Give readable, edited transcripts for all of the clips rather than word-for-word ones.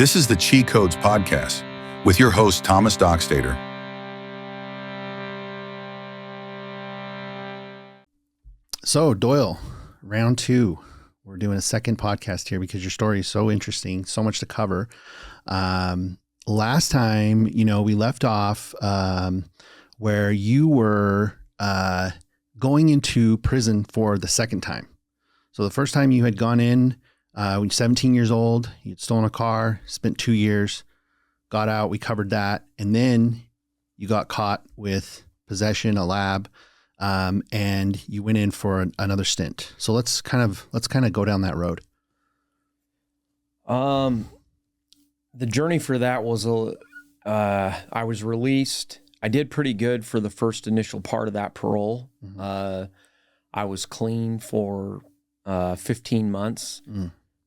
This is the Cheat Codes Podcast with your host, Thomas Dockstader. So, Doyle, round two. We're doing a second podcast here because your story is so interesting, so much to cover. Last time, we left off where you were going into prison for the second time. So the first time you had gone in, when you're 17 years old, you'd stolen a car, spent 2 years, got out, we covered that. And then you got caught with possession, a lab, and you went in for another stint. So let's kind of go down that road. The journey for that was, I was released. I did pretty good for the first initial part of that parole. Mm-hmm. I was clean for 15 months.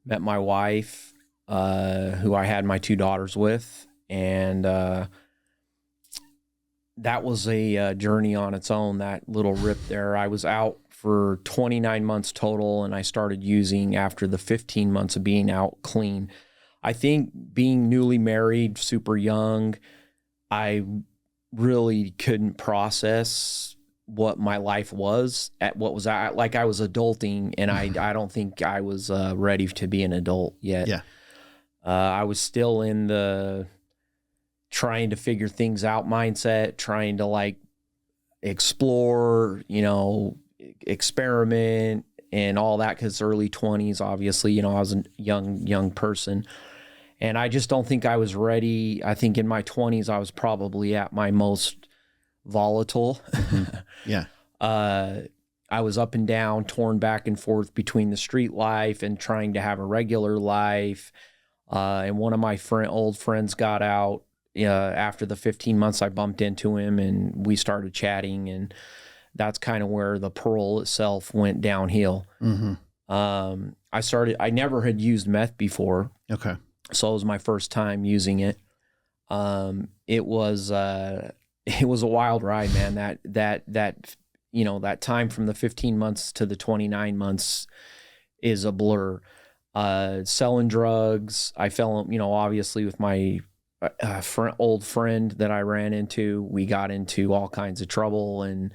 Met my wife, who I had my 2 daughters with, and that was a journey on its own, that little rip there. I was out for 29 months total, and I started using after the 15 months of being out clean. I think being newly married, super young, I really couldn't process what my life was at what was like I was adulting, and I don't think I was ready to be an adult yet. Yeah. I was still in the trying to figure things out mindset, trying to like explore, experiment and all that, because early 20s, obviously, I was a young person. And I just don't think I was ready. I think in my 20s, I was probably at my most volatile. Mm-hmm. Yeah. I was up and down, torn back and forth between the street life and trying to have a regular life. And one of my old friends got out. After the 15 months, I bumped into him and we started chatting, and that's kind of where the parole itself went downhill. Mm-hmm. I never had used meth before. Okay. So it was my first time using it. It was a wild ride, man. That time from the 15 months to the 29 months is a blur. Selling drugs. I fell, obviously with my old friend that I ran into. We got into all kinds of trouble, and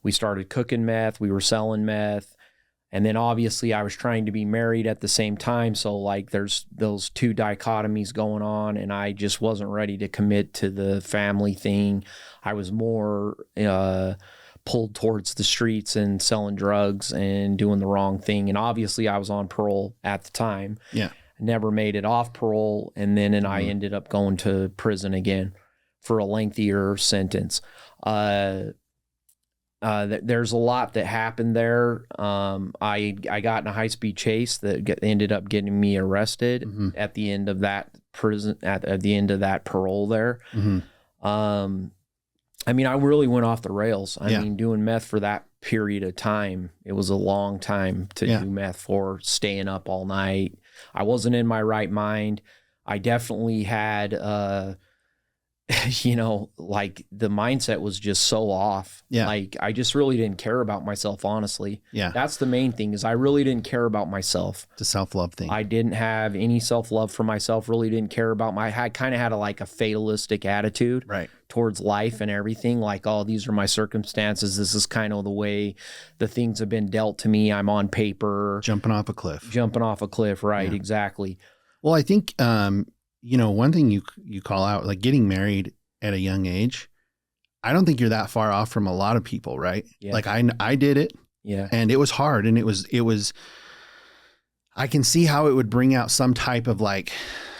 we started cooking meth. We were selling meth. And then obviously I was trying to be married at the same time. So like there's those 2 dichotomies going on, and I just wasn't ready to commit to the family thing. I was more pulled towards the streets and selling drugs and doing the wrong thing. And obviously I was on parole at the time. Yeah. Never made it off parole. And then I ended up going to prison again for a lengthier sentence. There's a lot that happened there. I got in a high-speed chase that ended up getting me arrested at the end of that prison, at the end of that parole there. Mm-hmm. I really went off the rails. I mean, doing meth for that period of time, it was a long time to do meth for, staying up all night. I wasn't in my right mind. I definitely had, like the mindset was just so off. Yeah. Like I just really didn't care about myself, honestly. Yeah. That's the main thing, is I really didn't care about myself. The self-love thing. I didn't have any self-love for myself, really didn't care about I kind of had a fatalistic attitude towards life and everything. Like, oh, these are my circumstances. This is kind of the way the things have been dealt to me. I'm on paper. Jumping off a cliff. Right. Yeah. Exactly. Well, I think, one thing you call out, like getting married at a young age, I don't think you're that far off from a lot of people, right? Yeah. Like I did it, and it was hard, and it was. I can see how it would bring out some type of like,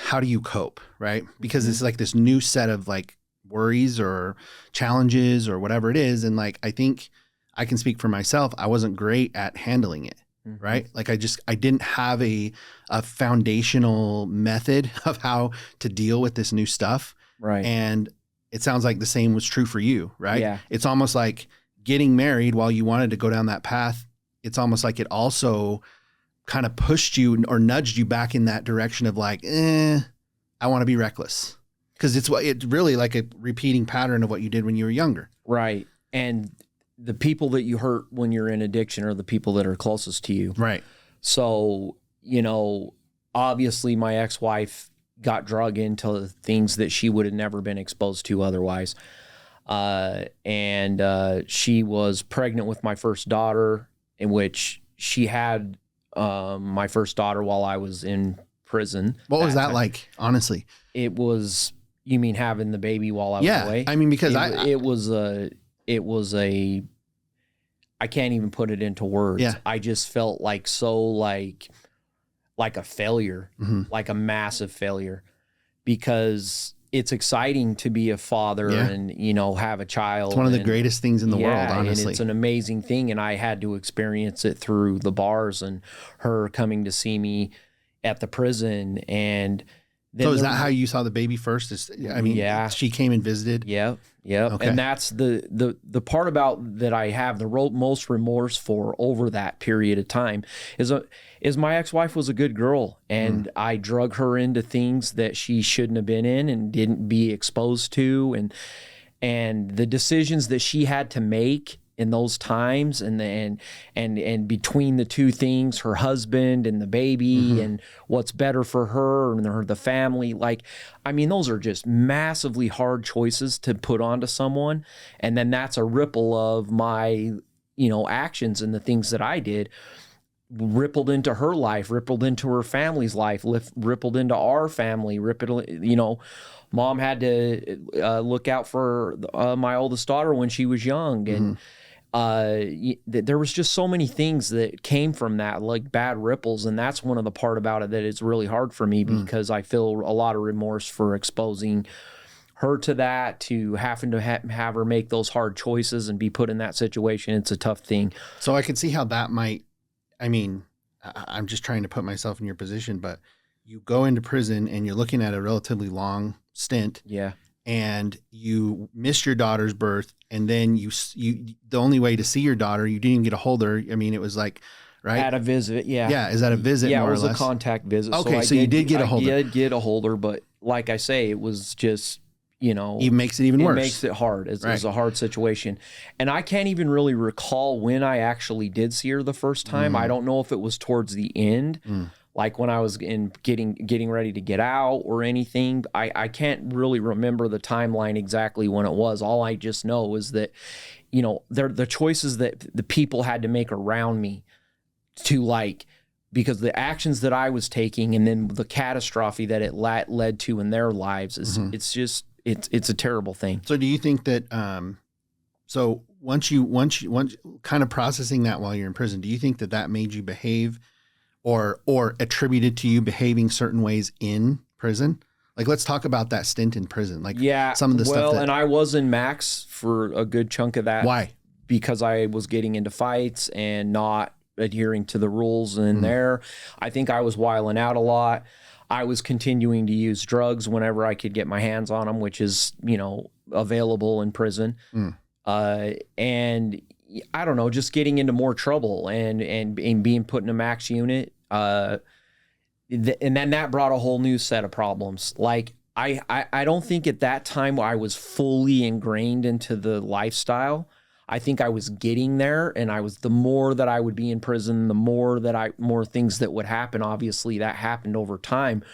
how do you cope, right? Because it's like this new set of like worries or challenges or whatever it is, and like I think I can speak for myself. I wasn't great at handling it. Right? Like I didn't have a foundational method of how to deal with this new stuff. Right. And it sounds like the same was true for you, right? Yeah. It's almost like getting married while you wanted to go down that path. It's almost like it also kind of pushed you or nudged you back in that direction of like, I want to be reckless. Because it's really like a repeating pattern of what you did when you were younger. Right. And the people that you hurt when you're in addiction are the people that are closest to you. Right. So, obviously my ex-wife got drug into things that she would have never been exposed to otherwise. And she was pregnant with my first daughter, in which she had my first daughter while I was in prison. What was that like, honestly? It was, you mean having the baby while I was away? I mean, because it was a, I can't even put it into words. Yeah. I just felt like a failure, like a massive failure, because it's exciting to be a father and, you know, have a child. It's one of the greatest things in the world, honestly. And it's an amazing thing. And I had to experience it through the bars and her coming to see me at the prison. And then so is that how you saw the baby first? She came and visited? Yeah. Okay. And that's the part about that I have the most remorse for over that period of time is my ex-wife was a good girl, and I drug her into things that she shouldn't have been in and didn't be exposed to, and the decisions that she had to make in those times, and between the two things, her husband and the baby, and what's better for her and the family. Like, I mean, those are just massively hard choices to put onto someone. And then that's a ripple of my, you know, actions and the things that I did rippled into her life, rippled into her family's life, rippled into our family, you know, mom had to look out for my oldest daughter when she was young. And there was just so many things that came from that, like bad ripples. And that's one of the part about it that is really hard for me, because I feel a lot of remorse for exposing her to that, to having to have her make those hard choices and be put in that situation. It's a tough thing. So I could see how that might, I mean, I'm just trying to put myself in your position, but you go into prison and you're looking at a relatively long stint. Yeah. And you missed your daughter's birth, and then you the only way to see your daughter, you didn't even get a hold of her. I mean, it was like, right? At a visit, yeah. Yeah, is that a visit? Yeah, more it was or less? A contact visit. Okay, so you did get a hold of her. I did get a hold of her, but like I say, it was just, you know. It makes it even worse. It makes it hard. It was a hard situation. And I can't even really recall when I actually did see her the first time. I don't know if it was towards the end, like when I was getting ready to get out or anything. I can't really remember the timeline exactly when it was. All I just know is that, you know, the choices that the people had to make around me to, like, because the actions that I was taking and then the catastrophe that it led to in their lives is it's just, it's a terrible thing. So do you think that, so once you kind of processing that while you're in prison, do you think that made you behave or attributed to you behaving certain ways in prison? Like, let's talk about that stint in prison. Like, some of the stuff. Well, and I was in max for a good chunk of that. Why? Because I was getting into fights and not adhering to the rules in there. I think I was wiling out a lot. I was continuing to use drugs whenever I could get my hands on them, which is, you know, available in prison. And I don't know, just getting into more trouble and being put in a max unit. And then that brought a whole new set of problems. Like, I don't think at that time I was fully ingrained into the lifestyle. I think I was getting there, and the more that I would be in prison, the more things that would happen. Obviously that happened over time,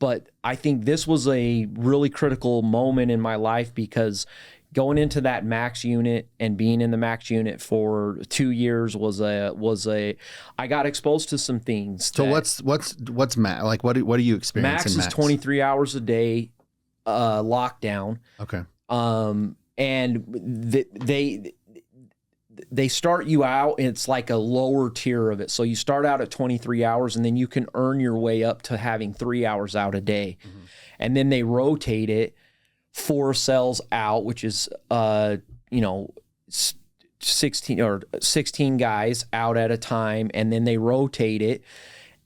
but I think this was a really critical moment in my life, because going into that max unit and being in the max unit for 2 years I got exposed to some things. So what's max? Like, what do you experience in max? Max is 23 hours a day, lockdown. Okay. And they start you out, and it's like a lower tier of it. So you start out at 23 hours, and then you can earn your way up to having 3 hours out a day. And then they rotate it 4 cells out, which is, 16 guys out at a time. And then they rotate it,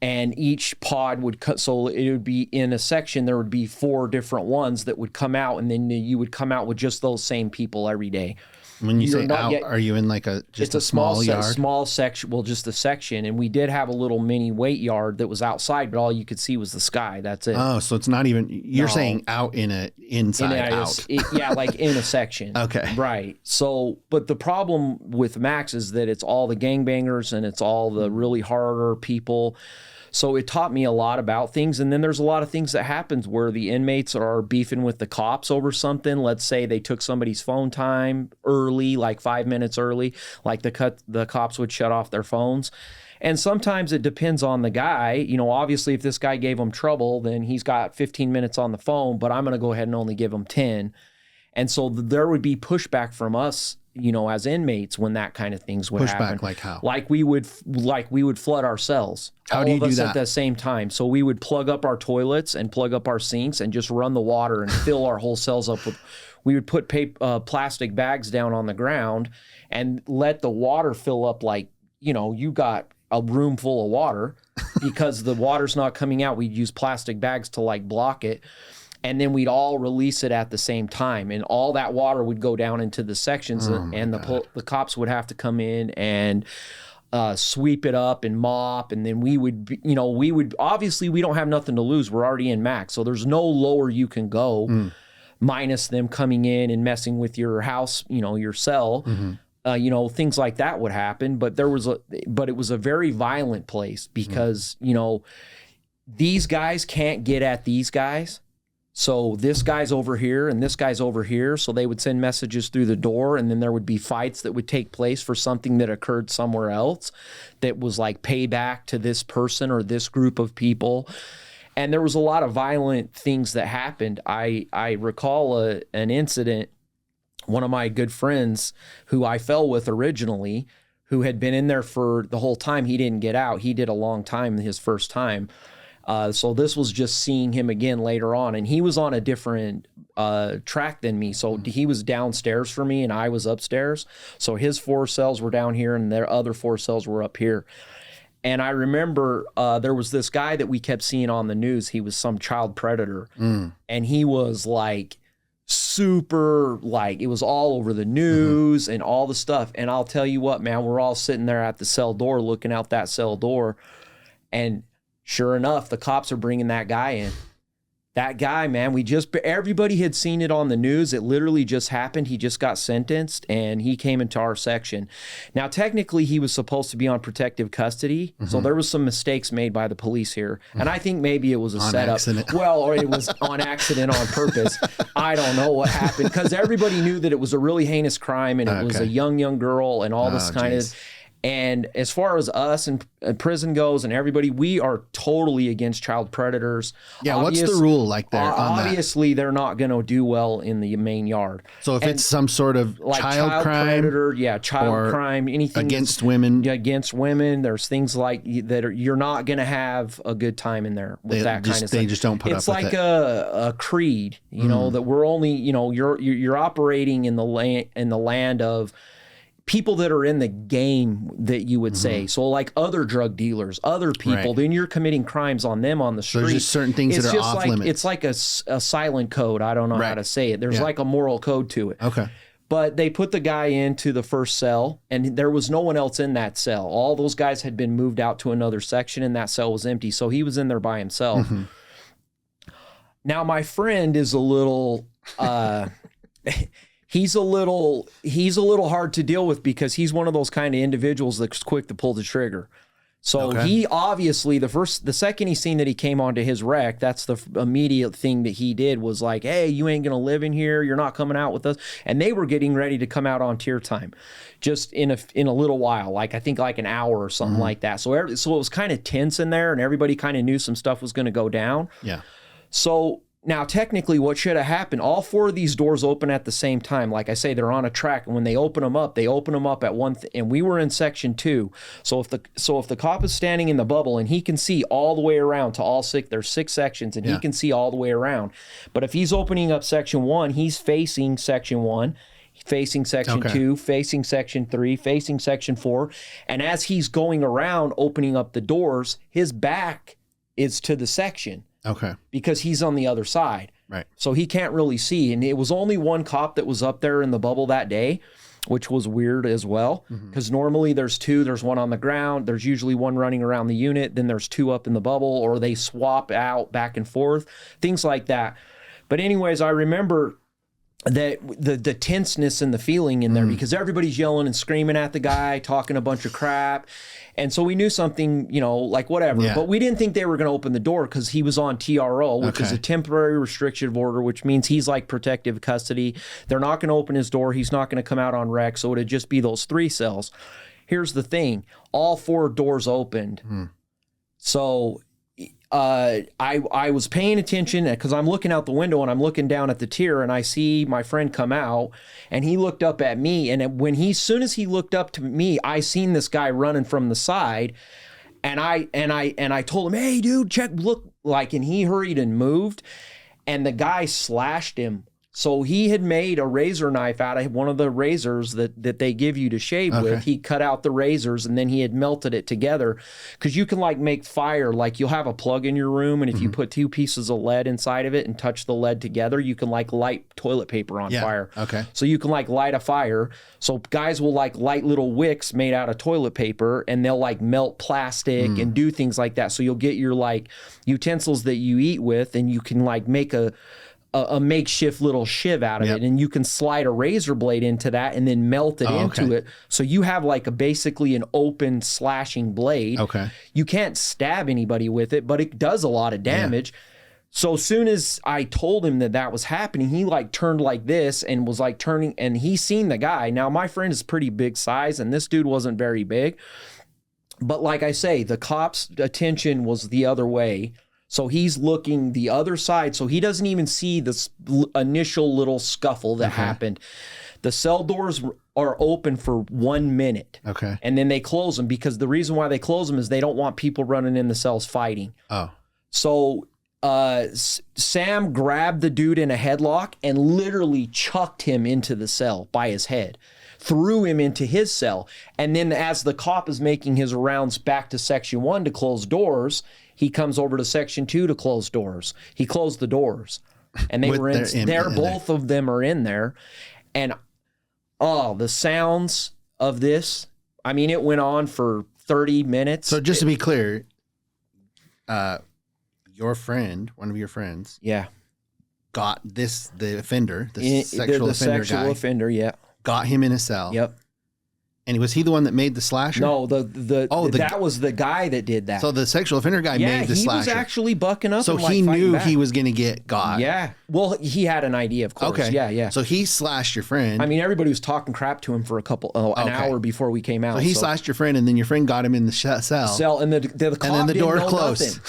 and each pod would cut. So it would be in a section, there would be 4 different ones that would come out, and then you would come out with just those same people every day. When you say out, are you in like a small yard? Small section, well, just a section. And we did have a little mini weight yard that was outside, but all you could see was the sky. That's it. Oh, so it's not even, you're saying out inside out. Yeah, like in a section. Okay. Right. So, but the problem with Max is that it's all the gangbangers and it's all the really harder people. So it taught me a lot about things. And then there's a lot of things that happens where the inmates are beefing with the cops over something. Let's say they took somebody's phone time early, like 5 minutes early, like the cops would shut off their phones. And sometimes it depends on the guy. You know, obviously, if this guy gave him trouble, then he's got 15 minutes on the phone, but I'm going to go ahead and only give him 10. And so there would be pushback from us, you know, as inmates when that kind of things would happen. Pushback like how? Like we would flood our cells. How do you do that? At the same time. So we would plug up our toilets and plug up our sinks and just run the water and fill our whole cells up with. We would put plastic bags down on the ground and let the water fill up like, you know, you got a room full of water because the water's not coming out. We'd use plastic bags to like block it. And then we'd all release it at the same time. And all that water would go down into the sections and the cops would have to come in and sweep it up and mop. And then we would, obviously we don't have nothing to lose. We're already in max. So there's no lower you can go minus them coming in and messing with your house, you know, your cell. Things like that would happen, but it was a very violent place because, you know, these guys can't get at these guys. So this guy's over here and this guy's over here. So they would send messages through the door and then there would be fights that would take place for something that occurred somewhere else that was like payback to this person or this group of people. And there was a lot of violent things that happened. I recall an incident. One of my good friends who I fell with originally, who had been in there for the whole time, he didn't get out. He did a long time his first time. So this was just seeing him again later on. And he was on a different track than me. So he was downstairs for me and I was upstairs. So his 4 cells were down here and their other 4 cells were up here. And I remember there was this guy that we kept seeing on the news. He was some child predator. And he was like, super, like it was all over the news and all the stuff. And I'll tell you what, man, we're all sitting there at the cell door looking out that cell door, and sure enough, the cops are bringing that guy in. That guy, man, everybody had seen it on the news. It literally just happened. He just got sentenced and he came into our section. Now, technically, he was supposed to be on protective custody. So there was some mistakes made by the police here. And I think maybe it was a setup. Accident. Well, or it was on accident on purpose. I don't know what happened because everybody knew that it was a really heinous crime and it was a young girl and all this kind of. And as far as us and prison goes and everybody, we are totally against child predators. Yeah, what's the rule like there on that? Obviously, they're not going to do well in the main yard. So if it's some sort of like child crime, predator, child crime, anything against women, there's things like that. You're not going to have a good time in there with that kind of stuff. They just don't put up with it. It's like a creed, you know, that we're only, you know, you're operating in the land of people that are in the game that you would say. So like other drug dealers, other people, then you're committing crimes on them on the street. There's just certain things that are off limits. It's like a silent code. I don't know how to say it. There's like a moral code to it. Okay. But they put the guy into the first cell and there was no one else in that cell. All those guys had been moved out to another section and that cell was empty. So he was in there by himself. Now my friend is a little, he's a little hard to deal with because he's one of those kind of individuals that's quick to pull the trigger. So he obviously, the second he seen that he came onto his wreck, that's the immediate thing that he did was like, hey, you ain't going to live in here. You're not coming out with us. And they were getting ready to come out on tier time just in a little while, like I think like an hour or something like that. So it was kind of tense in there and everybody kind of knew some stuff was going to go down. Yeah. So now, technically, what should have happened, all 4 of these doors open at the same time. Like I say, they're on a track. And when they open them up at one, and we were in section 2. So if the cop is standing in the bubble and he can see all the way around to all 6, there's 6 sections, and he can see all the way around. But if he's opening up section 1, he's facing section 1. Facing section 2, facing section 3, facing section 4. And as he's going around opening up the doors, his back is to the section. Okay. Because he's on the other side. Right. So he can't really see. And it was only one cop that was up there in the bubble that day, which was weird as well. Because normally there's 2, there's one on the ground, there's usually one running around the unit, then there's 2 up in the bubble, or they swap out back and forth, things like that. But anyways, I remember that the tenseness and the feeling in there because everybody's yelling and screaming at the guy, talking a bunch of crap. And so we knew something, like whatever, but we didn't think they were going to open the door because he was on TRO, which is a temporary restrictive order, which means he's like protective custody. They're not going to open his door. He's not going to come out on rec. So it'd just be those 3 cells. Here's the thing. All 4 doors opened. So I was paying attention because I'm looking out the window and I'm looking down at the tier and I see my friend come out and he looked up at me, and soon as he looked up to me, I seen this guy running from the side, and I told him, "Hey dude, check, look," and he hurried and moved, and the guy slashed him. So he had made a razor knife out of one of the razors that they give you to shave with. He cut out the razors and then he had melted it together because you can make fire. Like you'll have a plug in your room, and if you put 2 pieces of lead inside of it and touch the lead together, you can light toilet paper on fire. So you can light a fire. So guys will light little wicks made out of toilet paper, and they'll melt plastic and do things like that. So you'll get your utensils that you eat with, and you can make a makeshift little shiv out of it, and you can slide a razor blade into that and then melt it into it. So you have basically an open slashing blade. You can't stab anybody with it, but it does a lot of damage. So as soon as I told him that was happening, he turned like this and was turning, and he seen the guy. Now my friend is pretty big size and this dude wasn't very big. But like I say, the cop's attention was the other way. So he's looking the other side. So he doesn't even see this initial little scuffle that happened. The cell doors are open for 1 minute. And then they close them because the reason why they close them is they don't want people running in the cells fighting. So Sam grabbed the dude in a headlock and literally chucked him into the cell by his head. Threw him into his cell. And then as the cop is making his rounds back to Section 1 to close doors, he comes over to Section 2 to close doors. He closed the doors. And they were in there. Both of them are in there. And the sounds of this, I mean, it went on for 30 minutes. So just to be clear, your friend, one of your friends, got the offender, the sexual offender, got him in a cell. And was he the one that made the slasher? No, that was the guy that did that. So the sexual offender guy made the slasher. Yeah, he was actually bucking up. So he knew he was going to got. Yeah. Well, he had an idea, of course. Okay. Yeah. So he slashed your friend. I mean, everybody was talking crap to him for an hour before we came out. So he slashed your friend, and then your friend got him in the cell. And the cop and then the door closed.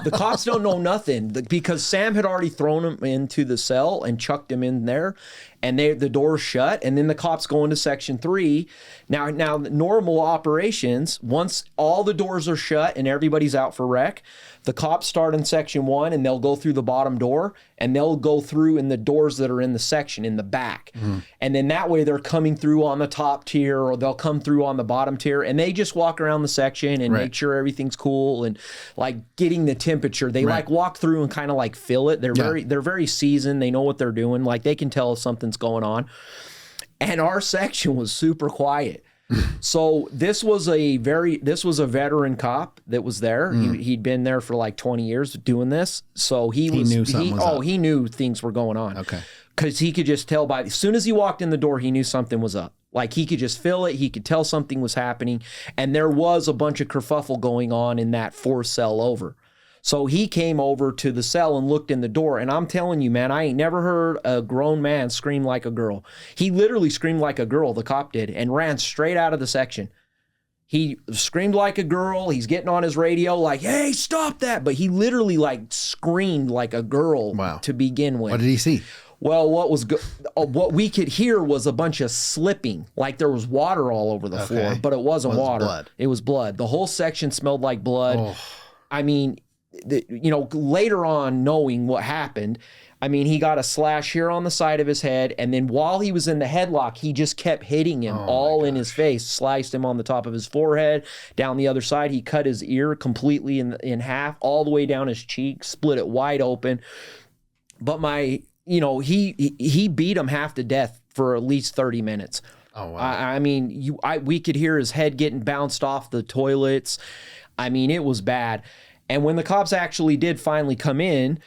The cops don't know nothing because Sam had already thrown him into the cell and chucked him in there. And the door's shut, and then the cops go into Section 3. Now, normal operations, once all the doors are shut and everybody's out for rec, the cops start in Section 1, and they'll go through the bottom door, and they'll go through in the doors that are in the section, in the back. And then that way they're coming through on the top tier, or they'll come through on the bottom tier, and they just walk around the section and make sure everything's cool and getting the temperature. They walk through and kind of feel it. They're very seasoned. They know what they're doing. They can tell if something's going on. And our section was super quiet. So this was a veteran cop that was there. He'd been there for 20 years doing this. So he knew things were going on. Okay. Because he could just tell as soon as he walked in the door, he knew something was up. He could just feel it. He could tell something was happening. And there was a bunch of kerfuffle going on in that 4th cell over. So he came over to the cell and looked in the door. And I'm telling you, man, I ain't never heard a grown man scream like a girl. He literally screamed like a girl, the cop did, and ran straight out of the section. He screamed like a girl. He's getting on his radio hey, stop that. But he literally screamed like a girl to begin with. What did he see? Well, what we could hear was a bunch of slipping, there was water all over the floor, but it wasn't water. Blood. It was blood. The whole section smelled like blood. I mean, later on, knowing what happened, I mean, he got a slash here on the side of his head, and then while he was in the headlock, he just kept hitting him in his face, sliced him on the top of his forehead, down the other side. He cut his ear completely in half, all the way down his cheek, split it wide open. But he beat him half to death for at least 30 minutes. Oh, wow. I mean, we could hear his head getting bounced off the toilets. I mean, it was bad. And when the cops actually did finally come in,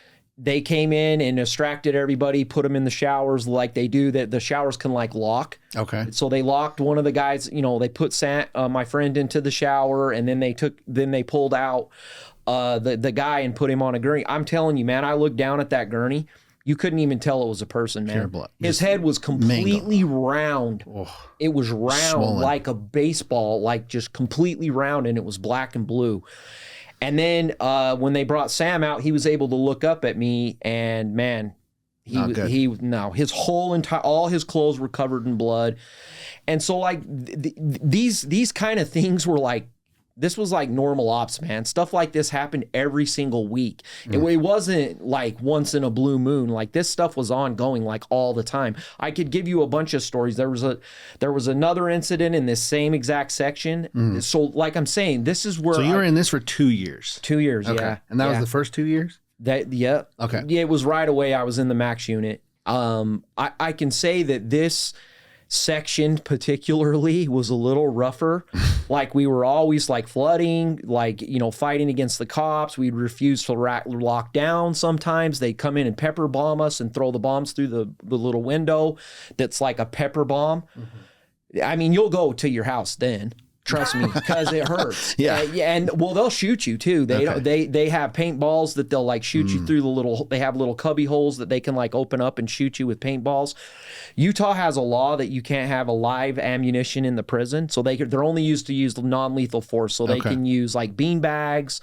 they came in and distracted everybody, put them in the showers like they do. That the showers can like lock. Okay. So they locked one of the guys. You know, they put my friend into the shower, and then they pulled out the guy and put him on a gurney. I'm telling you, man, I looked down at that gurney. You couldn't even tell it was a person, man. Pure blood. His head was completely round. Oh, it was round swollen. like a baseball, like just completely round, and it was black and blue. And then when they brought Sam out, he was able to look up at me, and man, his all his clothes were covered in blood. And so like these kind of things were like, this was like normal ops, man. Stuff like this happened every single week. It wasn't like once in a blue moon. Like this stuff was ongoing like all the time. I could give you a bunch of stories. There was another incident in this same exact section. So like I'm saying, this is where. So you were in this for 2 years. 2 years, Okay. yeah. And that was the first 2 years? Yeah. Okay. Yeah, it was right away. I was in the max unit. I can say that this section particularly was a little rougher. Like we were always like flooding, like, you know, fighting against the cops. We'd refuse to lock down sometimes. They'd come in and pepper bomb us and throw the bombs through the little window that's like a pepper bomb. I mean, you'll go to your house then. Trust me, because it hurts. Yeah. And well, they'll shoot you too. They have paintballs that they'll like shoot you through they have little cubby holes that they can like open up and shoot you with paintballs. Utah has a law that you can't have a live ammunition in the prison. So they're only used to use non-lethal force. So they can use like bean bags,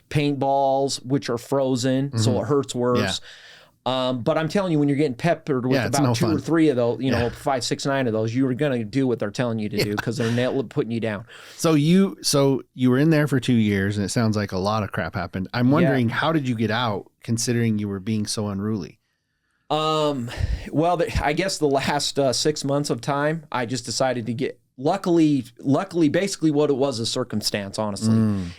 paintballs, which are frozen. So it hurts worse. Yeah. But I'm telling you, when you're getting peppered with about 2 or 3 of those, 5, 6, 9 of those, you are going to do what they're telling you to do because they're putting you down. So you were in there for 2 years, and it sounds like a lot of crap happened. I'm wondering, how did you get out, considering you were being so unruly? Well, I guess the last 6 months of time, I just decided to get. Luckily, basically what it was a circumstance, honestly.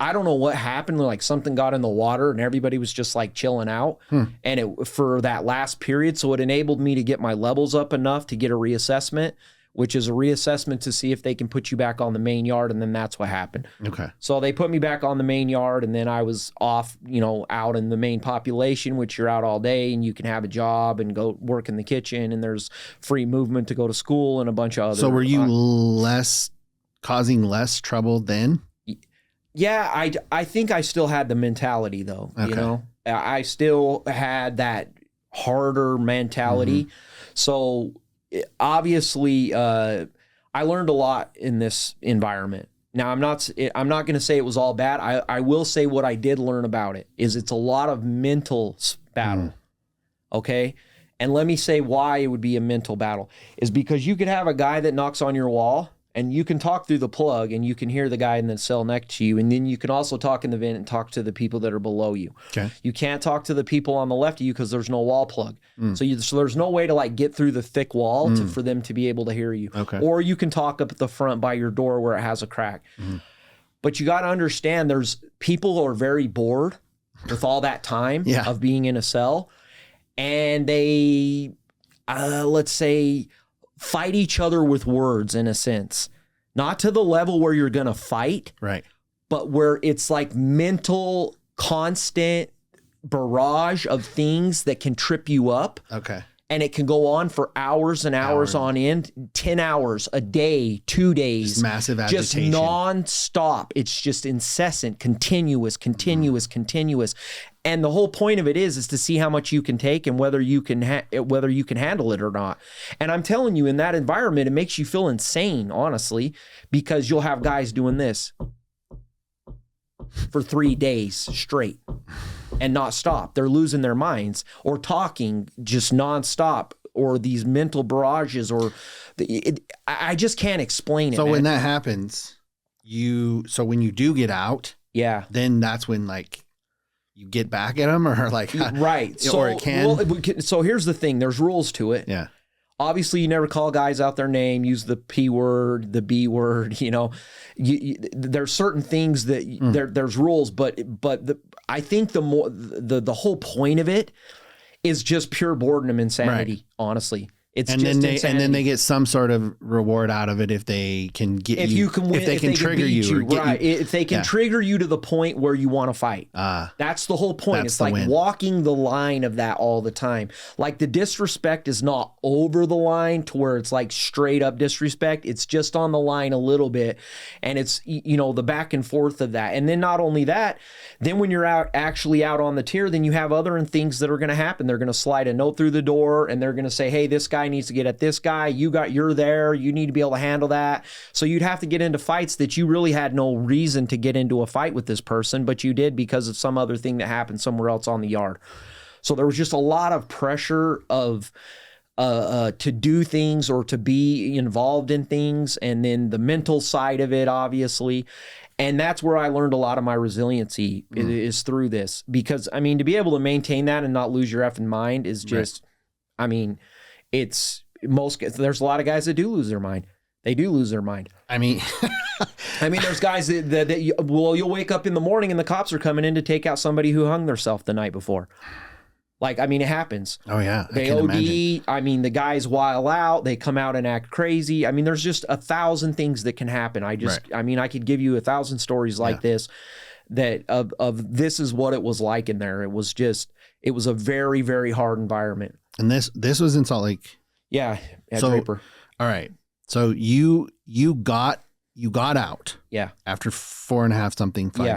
I don't know what happened. Like something got in the water and everybody was just like chilling out. And for that last period. So it enabled me to get my levels up enough to get a reassessment, which is a reassessment to see if they can put you back on the main yard. And then that's what happened. Okay. So they put me back on the main yard, and then I was off, out in the main population, which you're out all day and you can have a job and go work in the kitchen, and there's free movement to go to school and a bunch of other. So were you causing less trouble then? Yeah, I think I still had the mentality though, I still had that harder mentality. So obviously, I learned a lot in this environment. Now, I'm not going to say it was all bad. I will say what I did learn about it is it's a lot of mental battle. Okay? And let me say why it would be a mental battle is because you could have a guy that knocks on your wall, and you can talk through the plug and you can hear the guy in the cell next to you. And then you can also talk in the vent and talk to the people that are below you. Okay. You can't talk to the people on the left of you because there's no wall plug. So there's no way to like get through the thick wall for them to be able to hear you. Okay. Or you can talk up at the front by your door where it has a crack. But you got to understand people are very bored with all that time of being in a cell. And they, let's say, fight each other with words in a sense, not to the level where you're going to fight, right? But where it's like mental, constant barrage of things that can trip you up. Okay. And it can go on for hours and hours on end, 10 hours a day, 2 days. Just massive agitation. Just nonstop. It's just incessant, continuous. And the whole point of it is to see how much you can take and whether you can handle it or not. And I'm telling you, in that environment, it makes you feel insane, honestly, because you'll have guys doing this for 3 days straight and not stop. They're losing their minds or talking just nonstop, or these mental barrages, I just can't explain it. So when that happens, when you do get out, then that's when like you get back at them, or like right. Or it can. So here's the thing: there's rules to it. Yeah. Obviously, you never call guys out their name, use the P word, the B word, there's certain things that there's rules, but I think the whole point of it is just pure boredom, insanity, honestly. It's and just then insanity. they get some sort of reward out of it if they can get if you can win, if they can trigger you, or get right? you, If they can trigger you to the point where you want to fight, that's the whole point. It's like win. walking the line of that all the time. Like the disrespect is not over the line to where it's like straight up disrespect. It's just on the line a little bit, and it's the back and forth of that. And then not only that, then when you're actually out on the tier, then you have other things that are going to happen. They're going to slide a note through the door, and they're going to say, "Hey, this guy needs to get at this guy. You're there. You need to be able to handle that." So you'd have to get into fights that you really had no reason to get into a fight with this person, but you did because of some other thing that happened somewhere else on the yard. So there was just a lot of pressure of to do things or to be involved in things, and then the mental side of it, obviously. And that's where I learned a lot of my resiliency is through this, because I mean, to be able to maintain that and not lose your effing mind is just, right. I mean, there's a lot of guys that do lose their mind. They do lose their mind. I mean, there's guys that you'll wake up in the morning and the cops are coming in to take out somebody who hung themselves the night before. Like, I mean, it happens. Oh yeah. They OD. Imagine. I mean, the guys while out, they come out and act crazy. I mean, there's just 1,000 things that can happen. I mean, I could give you 1,000 stories like this, that of this is what it was like in there. It was a very, very hard environment. And this was in Salt Lake. Yeah. So, Draper. All right. So you got out. Yeah. After 5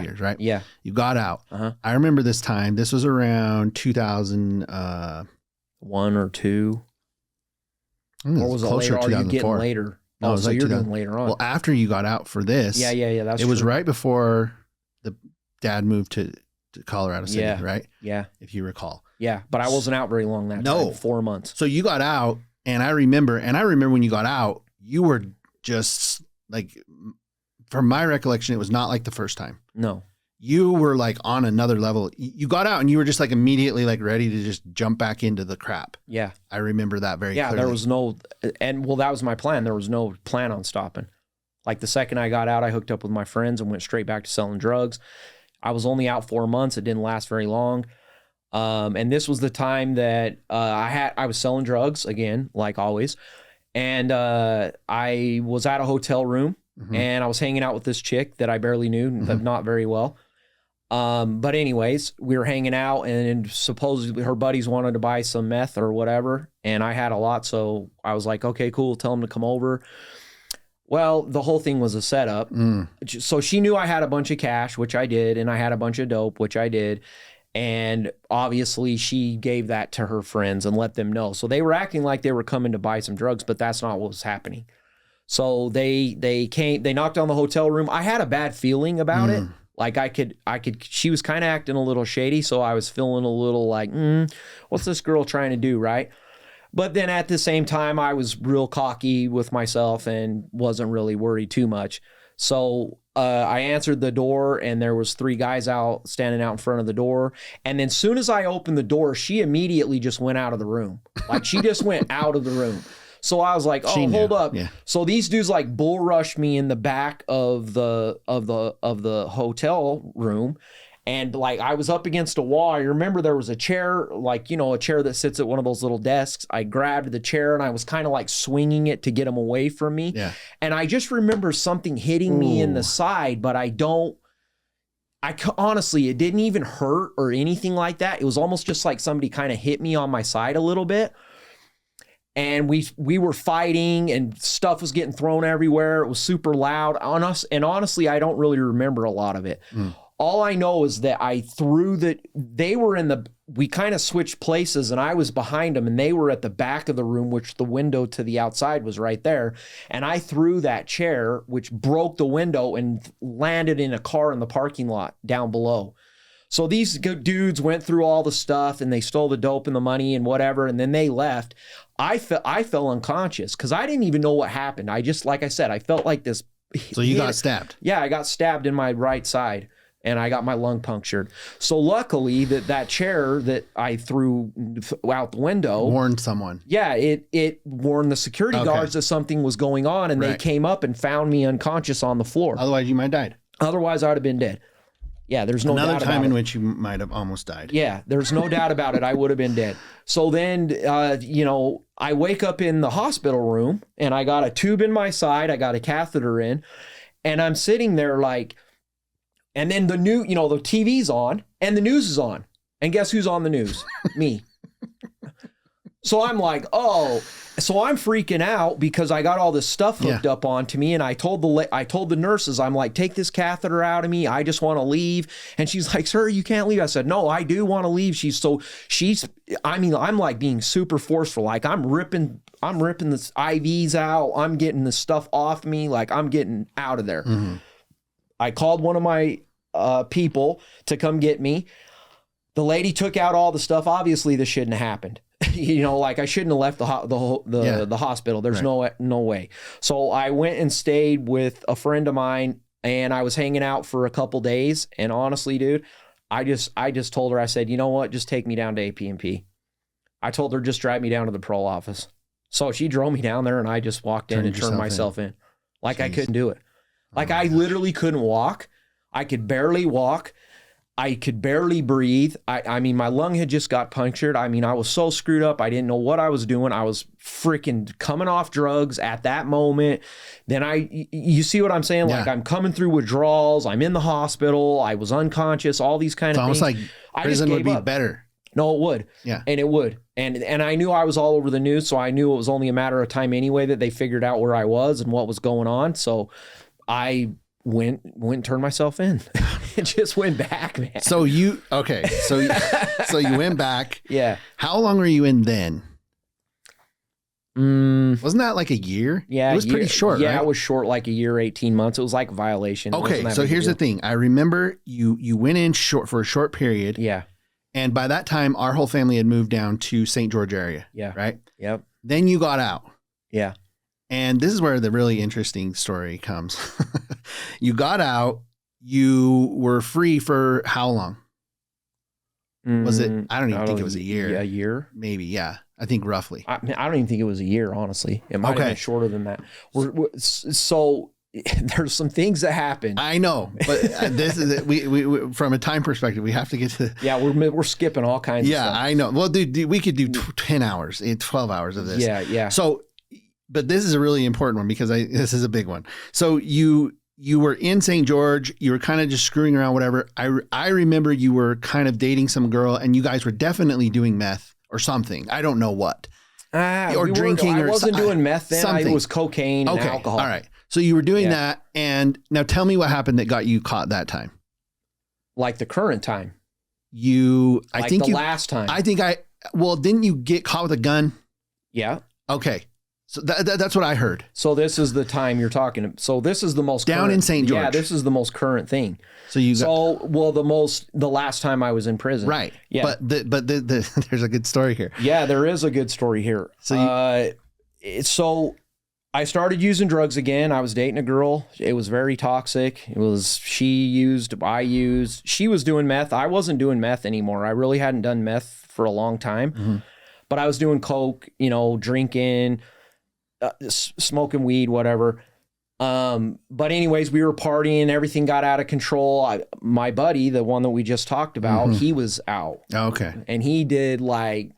years, right? Yeah. You got out. Uh-huh. I remember this time. This was around 2001 or 2. Or was it closer to 2004? Are you getting later? No, it was so like you're doing later on. Well, after you got out for this. Yeah. It was right before the dad moved to Colorado City, right? Yeah. If you recall. Yeah, but I wasn't out very long that time. 4 months. So you got out, and I remember when you got out, you were just like, from my recollection, it was not like the first time. No. You were like on another level. You got out and you were just like immediately like ready to just jump back into the crap. Yeah. I remember that very clearly. There was that was my plan. There was no plan on stopping. Like the second I got out, I hooked up with my friends and went straight back to selling drugs. I was only out 4 months. It didn't last very long. And this was the time that I was selling drugs again, like always. And I was at a hotel room, and I was hanging out with this chick that I barely knew, not very well. But anyways, we were hanging out, and supposedly her buddies wanted to buy some meth or whatever. And I had a lot. So I was like, okay, cool. Tell them to come over. Well, the whole thing was a setup. So she knew I had a bunch of cash, which I did. And I had a bunch of dope, which I did. And obviously she gave that to her friends and let them know. So they were acting like they were coming to buy some drugs, but that's not what was happening. So they knocked on the hotel room. I had a bad feeling about it. Like she was kind of acting a little shady. So I was feeling a little like, what's this girl trying to do? Right. But then at the same time, I was real cocky with myself and wasn't really worried too much. So I answered the door, and there was 3 guys standing out in front of the door. And then soon as I opened the door, she immediately just went out of the room. Like she just went out of the room. So I was like, oh, hold up. Yeah. So these dudes like bull rushed me in the back of the hotel room. And like I was up against a wall. I remember there was a chair, like, a chair that sits at one of those little desks. I grabbed the chair and I was kind of like swinging it to get them away from me. Yeah. And I just remember something hitting me in the side, but honestly, it didn't even hurt or anything like that. It was almost just like somebody kind of hit me on my side a little bit. And we were fighting and stuff was getting thrown everywhere. It was super loud on us. And honestly, I don't really remember a lot of it. All I know is that we kind of switched places, and I was behind them and they were at the back of the room, which the window to the outside was right there. And I threw that chair, which broke the window and landed in a car in the parking lot down below. So these dudes went through all the stuff and they stole the dope and the money and whatever. And then they left. I fell unconscious because I didn't even know what happened. Like I said, I felt like this. So you got stabbed? Yeah, I got stabbed in my right side. And I got my lung punctured. So luckily that chair that I threw out the window warned someone. Yeah, it warned the security guards that something was going on, and they came up and found me unconscious on the floor. Otherwise, you might have died. Otherwise, I would have been dead. Yeah, there's no Another doubt time about in it. which you might have almost died. Yeah, there's no doubt about it. I would have been dead. So then, I wake up in the hospital room and I got a tube in my side. I got a catheter in, and I'm sitting there like, and then the TV's on and the news is on. And guess who's on the news? Me. So I'm like, oh, so I'm freaking out because I got all this stuff hooked up onto me. And I told the nurses, I'm like, take this catheter out of me. I just want to leave. And she's like, sir, you can't leave. I said, no, I do want to leave. I'm like being super forceful. Like I'm ripping the IVs out. I'm getting the stuff off me. Like I'm getting out of there. Mm-hmm. I called one of my people to come get me. The lady took out all the stuff. Obviously this shouldn't have happened. Like I shouldn't have left the hospital. There's no way. So I went and stayed with a friend of mine, and I was hanging out for a couple days. And honestly, dude, I just told her, I said, you know what? Just take me down to AP&P. I told her, just drive me down to the parole office. So she drove me down there, and I just walked in and turned myself in. Like I couldn't do it. Like I literally couldn't walk. I could barely walk. I could barely breathe. I mean, my lung had just got punctured. I mean, I was so screwed up. I didn't know what I was doing. I was freaking coming off drugs at that moment. Then you see what I'm saying? Like I'm coming through withdrawals. I'm in the hospital. I was unconscious, all these kind of things. It's almost like prison would be better. No, it would. Yeah. And it would. And I knew I was all over the news, so I knew it was only a matter of time anyway that they figured out where I was and what was going on. So I went and turned myself in. It just went back, man. So you went back. Yeah. How long were you in then? Wasn't that like a year? Yeah. It was pretty short, Yeah, right? it was short, like a year, 18 months. It was like a violation. Okay, so here's the thing. I remember you went in for a short period. Yeah. And by that time, our whole family had moved down to St. George area. Yeah. Right? Yep. Then you got out. Yeah. And this is where the really interesting story comes. You got out. You were free for how long? Was it? I don't even think it was a year. A year? Maybe, yeah. I think roughly. I don't even think it was a year, honestly. It might have been shorter than that. So there's some things that happened. I know, but this is we from a time perspective, we have to get to. Yeah, we're skipping all kinds of stuff. Yeah, I know. Well, dude, we could do 10 hours, 12 hours of this. Yeah. So, but this is a really important one because this is a big one. So you were in St. George, you were kind of just screwing around, whatever. I remember you were kind of dating some girl and you guys were definitely doing meth or something. I don't know what. Or drinking. I wasn't doing meth then. Something. It was cocaine and alcohol. All right. So you were doing that. And now tell me what happened that got you caught that time. Like the current time. Last time. Didn't you get caught with a gun? Yeah. Okay. So that's what I heard. So this is the time you're talking about. So this is the most down in St. George. Yeah, this is the most current thing. So the last time I was in prison. Right. Yeah. But there's a good story here. Yeah, there is a good story here. So I started using drugs again. I was dating a girl. It was very toxic. She used, I used. She was doing meth. I wasn't doing meth anymore. I really hadn't done meth for a long time. Mm-hmm. But I was doing coke, drinking, smoking weed, whatever. But anyways, we were partying. Everything got out of control. My buddy, the one that we just talked about, he was out. Okay. And he did like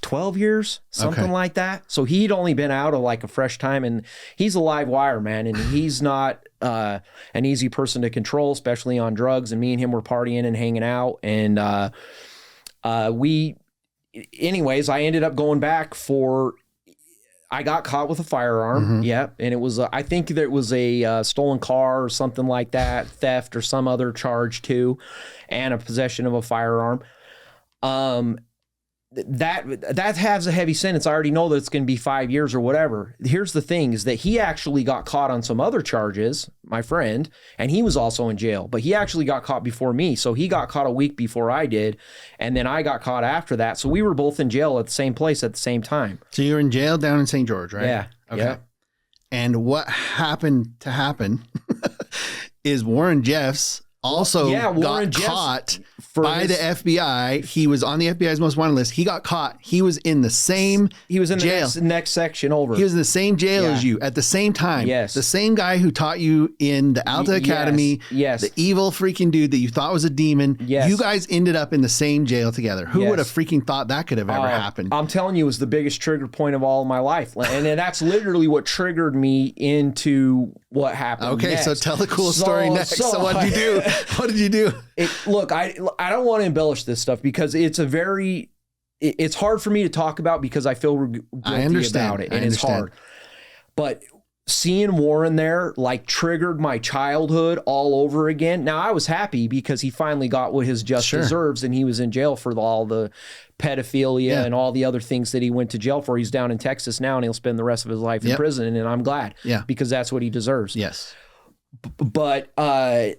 12 years, something like that. So he'd only been out of like a fresh time, and he's a live wire, man. And he's not an easy person to control, especially on drugs. And me and him were partying and hanging out. And anyways, I ended up going back I got caught with a firearm. Mm-hmm. Yep. And it was, I think there was a stolen car or something like that, theft or some other charge too, and a possession of a firearm. That has a heavy sentence. I already know that it's going to be 5 years or whatever. Here's the thing is that he actually got caught on some other charges, my friend, and he was also in jail, but he actually got caught before me. So he got caught a week before I did. And then I got caught after that. So we were both in jail at the same place at the same time. So you were in jail down in St. George, right? Yeah. Okay. Yeah. And what happened to happen is Warren Jeffs also got caught by the FBI. He was on the FBI's most wanted list. He got caught. He was in the same jail. The next section over. He was in the same jail as you at the same time. Yes. The same guy who taught you in the Alta Academy. Yes. The evil freaking dude that you thought was a demon. Yes. You guys ended up in the same jail together. Who would have freaking thought that could have ever happened? I'm telling you, it was the biggest trigger point of all of my life. And that's literally what triggered me into what happened next. So tell the cool story next. So what did you do? What did you do? Look, I don't want to embellish this stuff because it's it's hard for me to talk about because I feel guilty about it, and it's hard. But seeing Warren there like triggered my childhood all over again. Now I was happy because he finally got what his just deserves, and he was in jail for all the pedophilia and all the other things that he went to jail for. He's down in Texas now, and he'll spend the rest of his life in prison, and I'm glad because that's what he deserves. Yes. But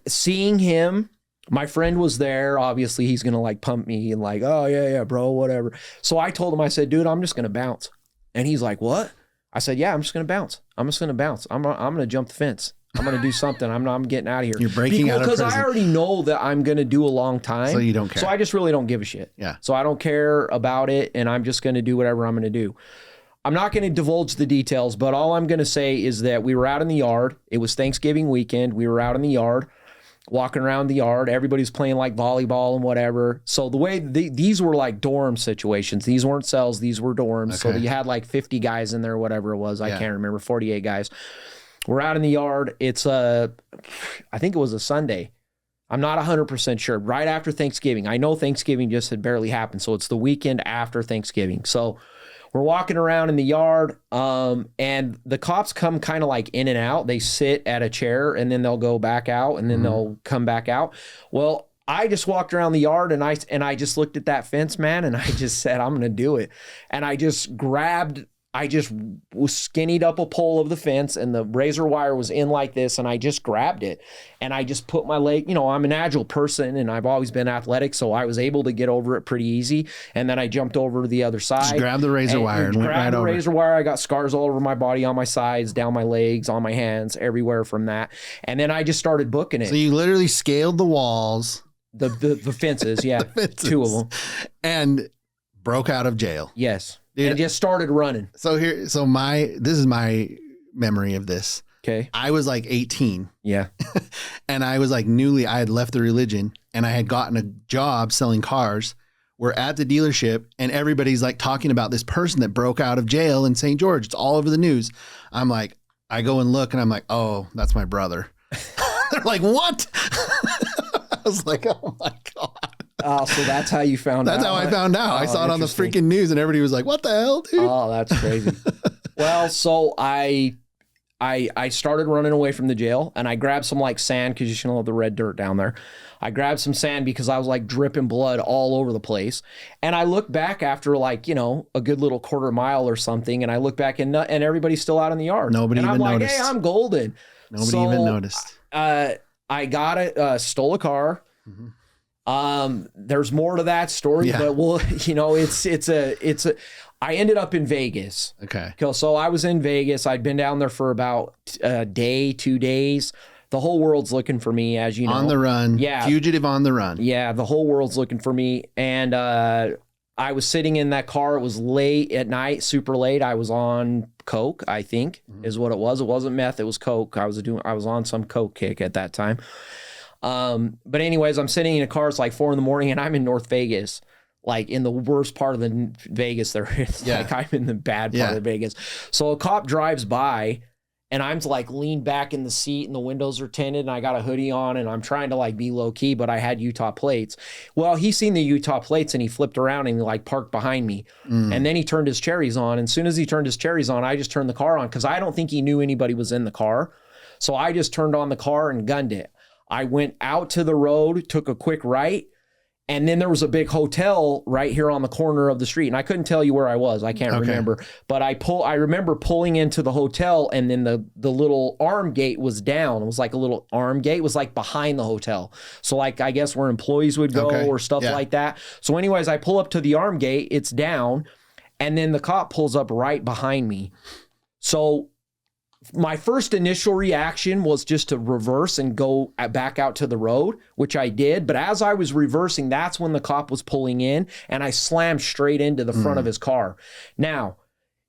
seeing him, my friend was there. Obviously, he's going to like pump me and like, oh, yeah, bro, whatever. So I told him, I said, dude, I'm just going to bounce. And he's like, what? I said, yeah, I'm just going to bounce. I'm just going to bounce. I'm going to jump the fence. I'm going to do something. I'm getting out of here. You're breaking out of prison. Because I already know that I'm going to do a long time. So you don't care. So I just really don't give a shit. Yeah. So I don't care about it, and I'm just going to do whatever I'm going to do. I'm not going to divulge the details, but all I'm going to say is that we were out in the yard. It was Thanksgiving weekend. We were out in the yard, walking around the yard. Everybody's playing like volleyball and whatever. So the way these were like dorm situations. These weren't cells. These were dorms. So you had like 50 guys in there, whatever it was. I can't remember, 48 guys. We're out in the yard. It's I think it was a Sunday. I'm not 100% sure. Right after Thanksgiving. I know Thanksgiving just had barely happened. So it's the weekend after Thanksgiving. So we're walking around in the yard, and the cops come kind of like in and out. They sit at a chair, and then they'll go back out, and then they'll come back out. Well, I just walked around the yard, and I just looked at that fence, man, and I just said, I'm going to do it. And I just skinnied up a pole of the fence, and the razor wire was in like this, and I just grabbed it, and I just put my leg, I'm an agile person, and I've always been athletic, so I was able to get over it pretty easy, and then I jumped over to the other side. Just grabbed the razor wire and went right over. Grabbed the razor wire. I got scars all over my body, on my sides, down my legs, on my hands, everywhere from that, and then I just started booking it. So you literally scaled the walls. The fences, yeah, the fences. 2 of them. And broke out of jail. Yes. Dude, and just started running. So this is my memory of this. Okay. I was like 18. Yeah. And I was like I had left the religion, and I had gotten a job selling cars. We're at the dealership, and everybody's like talking about this person that broke out of jail in St. George. It's all over the news. I'm like, I go and look, and I'm like, oh, that's my brother. They're like, what? I was like, oh my God. So that's how you found out. That's how I found out. I saw it on the freaking news, and everybody was like, what the hell, dude? Oh, that's crazy. Well, so I started running away from the jail, and I grabbed some like sand, because you should know the red dirt down there. I grabbed some sand because I was like dripping blood all over the place. And I looked back after like, a good little quarter mile or something, and I look back and everybody's still out in the yard. Nobody even noticed. Hey, I'm golden. Nobody even noticed. I got stole a car. Mm-hmm. There's more to that story, but I ended up in Vegas. Okay. So I was in Vegas. I'd been down there for about a day, 2 days. The whole world's looking for me, as you know. On the run. Yeah. Fugitive on the run. Yeah. The whole world's looking for me. And, I was sitting in that car. It was late at night, super late. I was on coke, I think, is what it was. It wasn't meth. It was coke. I was on some coke kick at that time. But anyways, I'm sitting in a car. It's like 4 a.m, and I'm in North Vegas, like in the worst part of the Vegas there is. Like I'm in the bad part of Vegas. So a cop drives by, and I'm like leaned back in the seat, and the windows are tinted, and I got a hoodie on, and I'm trying to like be low key, but I had Utah plates. Well, he seen the Utah plates, and he flipped around and he like parked behind me. And then he turned his cherries on. And as soon as he turned his cherries on, I just turned the car on, because I don't think he knew anybody was in the car. So I just turned on the car and gunned it. I went out to the road, took a quick right, and then there was a big hotel right here on the corner of the street. And I couldn't tell you where I was. I can't remember. But I remember pulling into the hotel, and then the little arm gate was down. It was like a little arm gate. It was like behind the hotel. So like, I guess where employees would go or stuff like that. So anyways, I pull up to the arm gate. It's down. And then the cop pulls up right behind me. So my first initial reaction was just to reverse and go back out to the road, which I did. But as I was reversing, that's when the cop was pulling in, and I slammed straight into the front of his car. Now,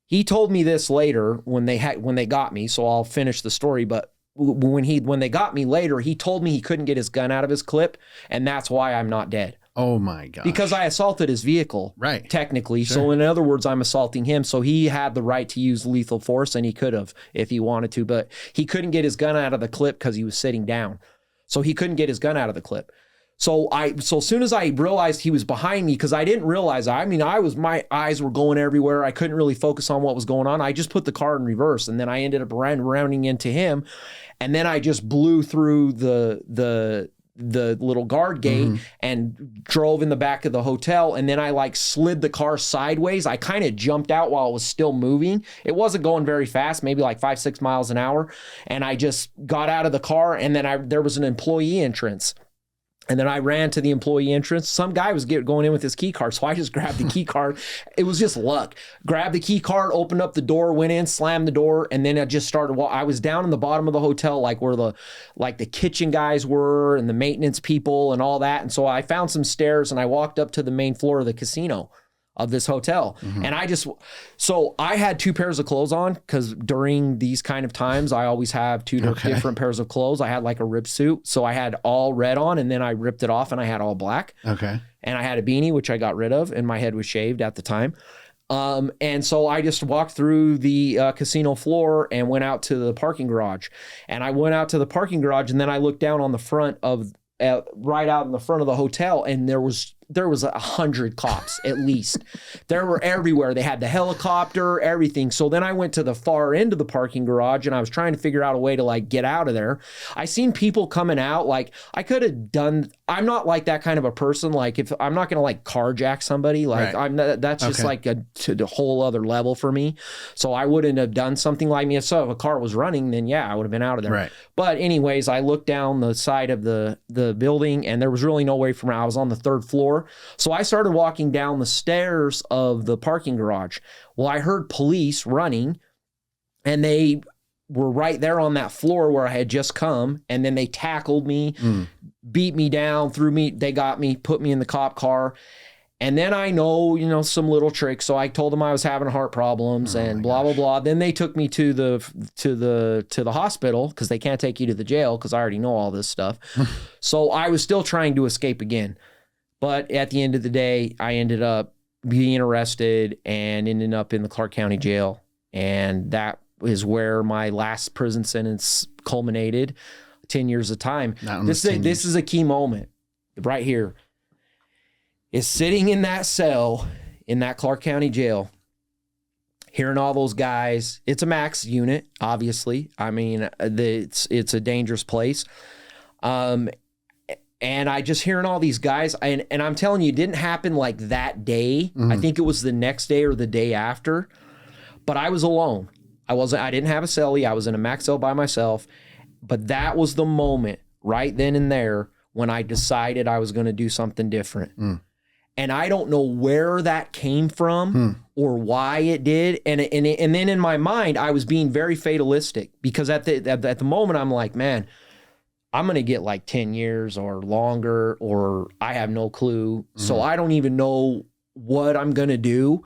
he told me this later when they got me, so I'll finish the story. But when they got me later, he told me he couldn't get his gun out of his clip, and that's why I'm not dead. Oh my God. Because I assaulted his vehicle. Right. Technically. Sure. So in other words, I'm assaulting him. So he had the right to use lethal force, and he could have if he wanted to, but he couldn't get his gun out of the clip because he was sitting down. So he couldn't get his gun out of the clip. So as soon as I realized he was behind me, because I didn't realize, my eyes were going everywhere. I couldn't really focus on what was going on. I just put the car in reverse, and then I ended up rounding into him. And then I just blew through the little guard gate and drove in the back of the hotel. And then I slid the car sideways. I kind of jumped out while it was still moving. It wasn't going very fast, maybe 5-6 miles an hour. And I just got out of the car, and then there was an employee entrance. And then I ran to the employee entrance. Some guy was going in with his key card, so I just grabbed the key card. It was just luck. Grabbed the key card, opened up the door, went in, slammed the door, and then I just started. I was down in the bottom of the hotel, where the kitchen guys were and the maintenance people and all that. And so I found some stairs, and I walked up to the main floor of the casino of this hotel. And I had 2 pairs of clothes on, because during these kind of times, I always have 2 different pairs of clothes. I had a rib suit. So I had all red on, and then I ripped it off and I had all black. Okay. And I had a beanie, which I got rid of, and my head was shaved at the time. And so I just walked through the casino floor and went out to the parking garage. And I went out to the parking garage, and then I looked down on the front of, right out in the front of the hotel, and there was 100 cops at least. They were everywhere. They had the helicopter, everything. So then I went to the far end of the parking garage, and I was trying to figure out a way to get out of there. I seen people coming out. I could have done. I'm not that kind of a person. If I'm not going to carjack somebody, right. That's just a whole other level for me. So I wouldn't have done something like me. So if a car was running, then yeah, I would have been out of there. Right. But anyways, I looked down the side of the building, and there was really no way from where I was on the 3rd floor. So I started walking down the stairs of the parking garage. Well, I heard police running, and they were right there on that floor where I had just come. And then they tackled me, beat me down, they got me, put me in the cop car. And then I know, some little tricks. So I told them I was having heart problems and blah, blah, blah. Then they took me to the hospital, because they can't take you to the jail, because I already know all this stuff. So I was still trying to escape again. But at the end of the day, I ended up being arrested and ended up in the Clark County Jail. And that is where my last prison sentence culminated, 10 years of time. This is a key moment right here. Is sitting in that cell in that Clark County Jail, hearing all those guys. It's a max unit, obviously. I mean, it's a dangerous place. And I just hearing all these guys, and I'm telling you, it didn't happen that day. I think it was the next day or the day after. But I was alone. I didn't have a cellie. I was in a max cell by myself. But that was the moment right then and there when I decided I was going to do something different. And I don't know where that came from or why it did. And then in my mind, I was being very fatalistic, because at the moment I'm like, man, I'm going to get 10 years or longer, or I have no clue. So I don't even know what I'm going to do.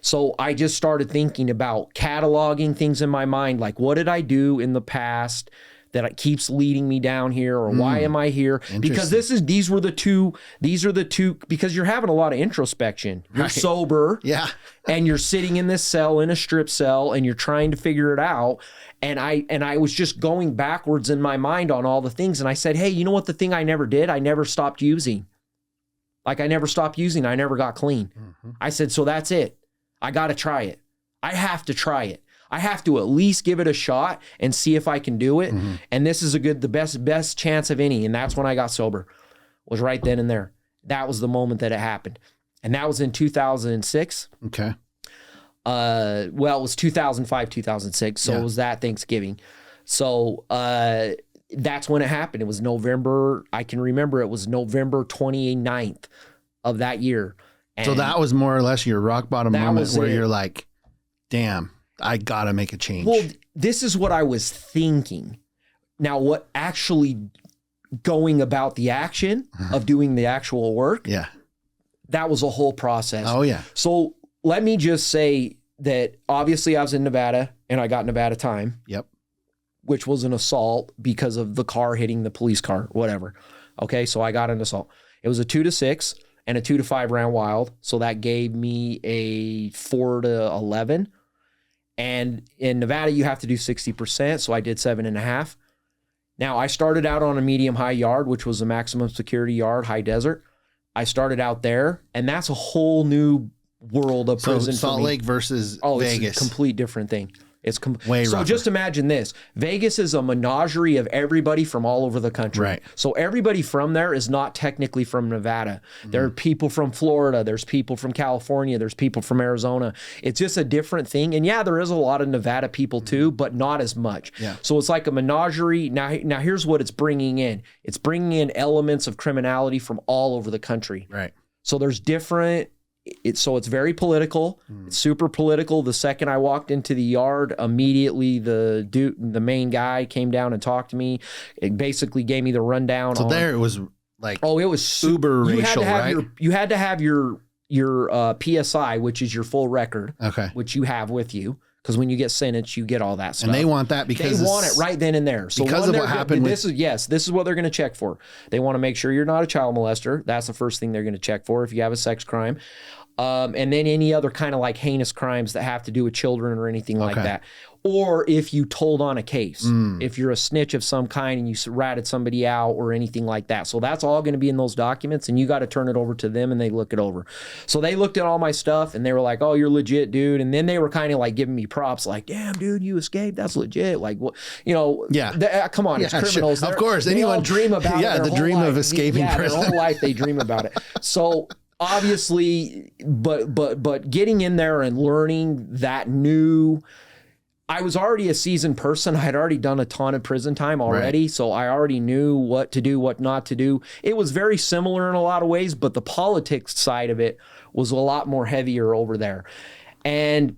So I just started thinking about cataloging things in my mind. What did I do in the past that it keeps leading me down here, or why am I here? Because these are the two, because you're having a lot of introspection. You're sober. Yeah. And you're sitting in this cell, in a strip cell, and you're trying to figure it out. And I was just going backwards in my mind on all the things. And I said, hey, you know what? The thing I never did, I never stopped using. I never stopped using. I never got clean. I said, so that's it. I got to try it. I have to try it. I have to at least give it a shot and see if I can do it. And this is the best chance of any. And that's when I got sober, was right then and there. That was the moment that it happened. And that was in 2006. Okay. Well, it was 2005, 2006. So it was that Thanksgiving. So that's when it happened. It was November. I can remember it was November 29th of that year. And so that was more or less your rock bottom moment where it. you're like, damn, I got to make a change. Well, this is what I was thinking. Now, what actually going about the action of doing the actual work, that was a whole process. Oh, yeah. So let me just say that obviously I was in Nevada and I got Nevada time. Yep. Which was an assault because of the car hitting the police car, whatever. Okay, so I got an assault. It was a 2 to 6 and a 2 to 5 round wild. So that gave me a 4 to 11. And in Nevada, you have to do 60%. So I did 7.5. Now I started out on a medium high yard, which was a maximum security yard, high desert. I started out there, and that's a whole new world of prison. So Salt Lake versus Vegas. It's a complete different thing. It's way so rougher. just imagine this. Vegas is a menagerie of everybody from all over the country. Right. So everybody from there is not technically from Nevada. There are people from Florida. There's people from California. There's people from Arizona. It's just a different thing. And yeah, there is a lot of Nevada people too, but not as much. Yeah. So it's like a menagerie. Now here's what it's bringing in. It's bringing in elements of criminality from all over the country. Right. So there's different... So it's very political. It's super political. The second I walked into the yard, immediately the main guy came down and talked to me. It basically gave me the rundown. So there it was like, it was uber racial, right? You had to have your PSI, which is your full record, which you have with you. Because when you get sentenced, you get all that stuff. And they want that because they want it right then and there. So because of what happened. This is what they're going to check for. They want to make sure you're not a child molester. That's the first thing they're going to check for if you have a sex crime. And then any other kind of like heinous crimes that have to do with children or anything like that. Or if you told on a case, if you're a snitch of some kind and you ratted somebody out or anything like that. So that's all going to be in those documents, and you got to turn it over to them and they look it over. So they looked at all my stuff and they were like, oh, you're legit, dude. And then they were kind of like giving me props like, damn, dude, you escaped. That's legit. Like, what, come on, it's criminals. Sure. Of course. They all dream about it. The dream of escaping prison. Their whole life they dream about it. So obviously, but getting in there and learning that new... I was already a seasoned person. I had already done a ton of prison time already, so I already knew what to do, what not to do. It was very similar in a lot of ways, but the politics side of it was a lot more heavier over there. And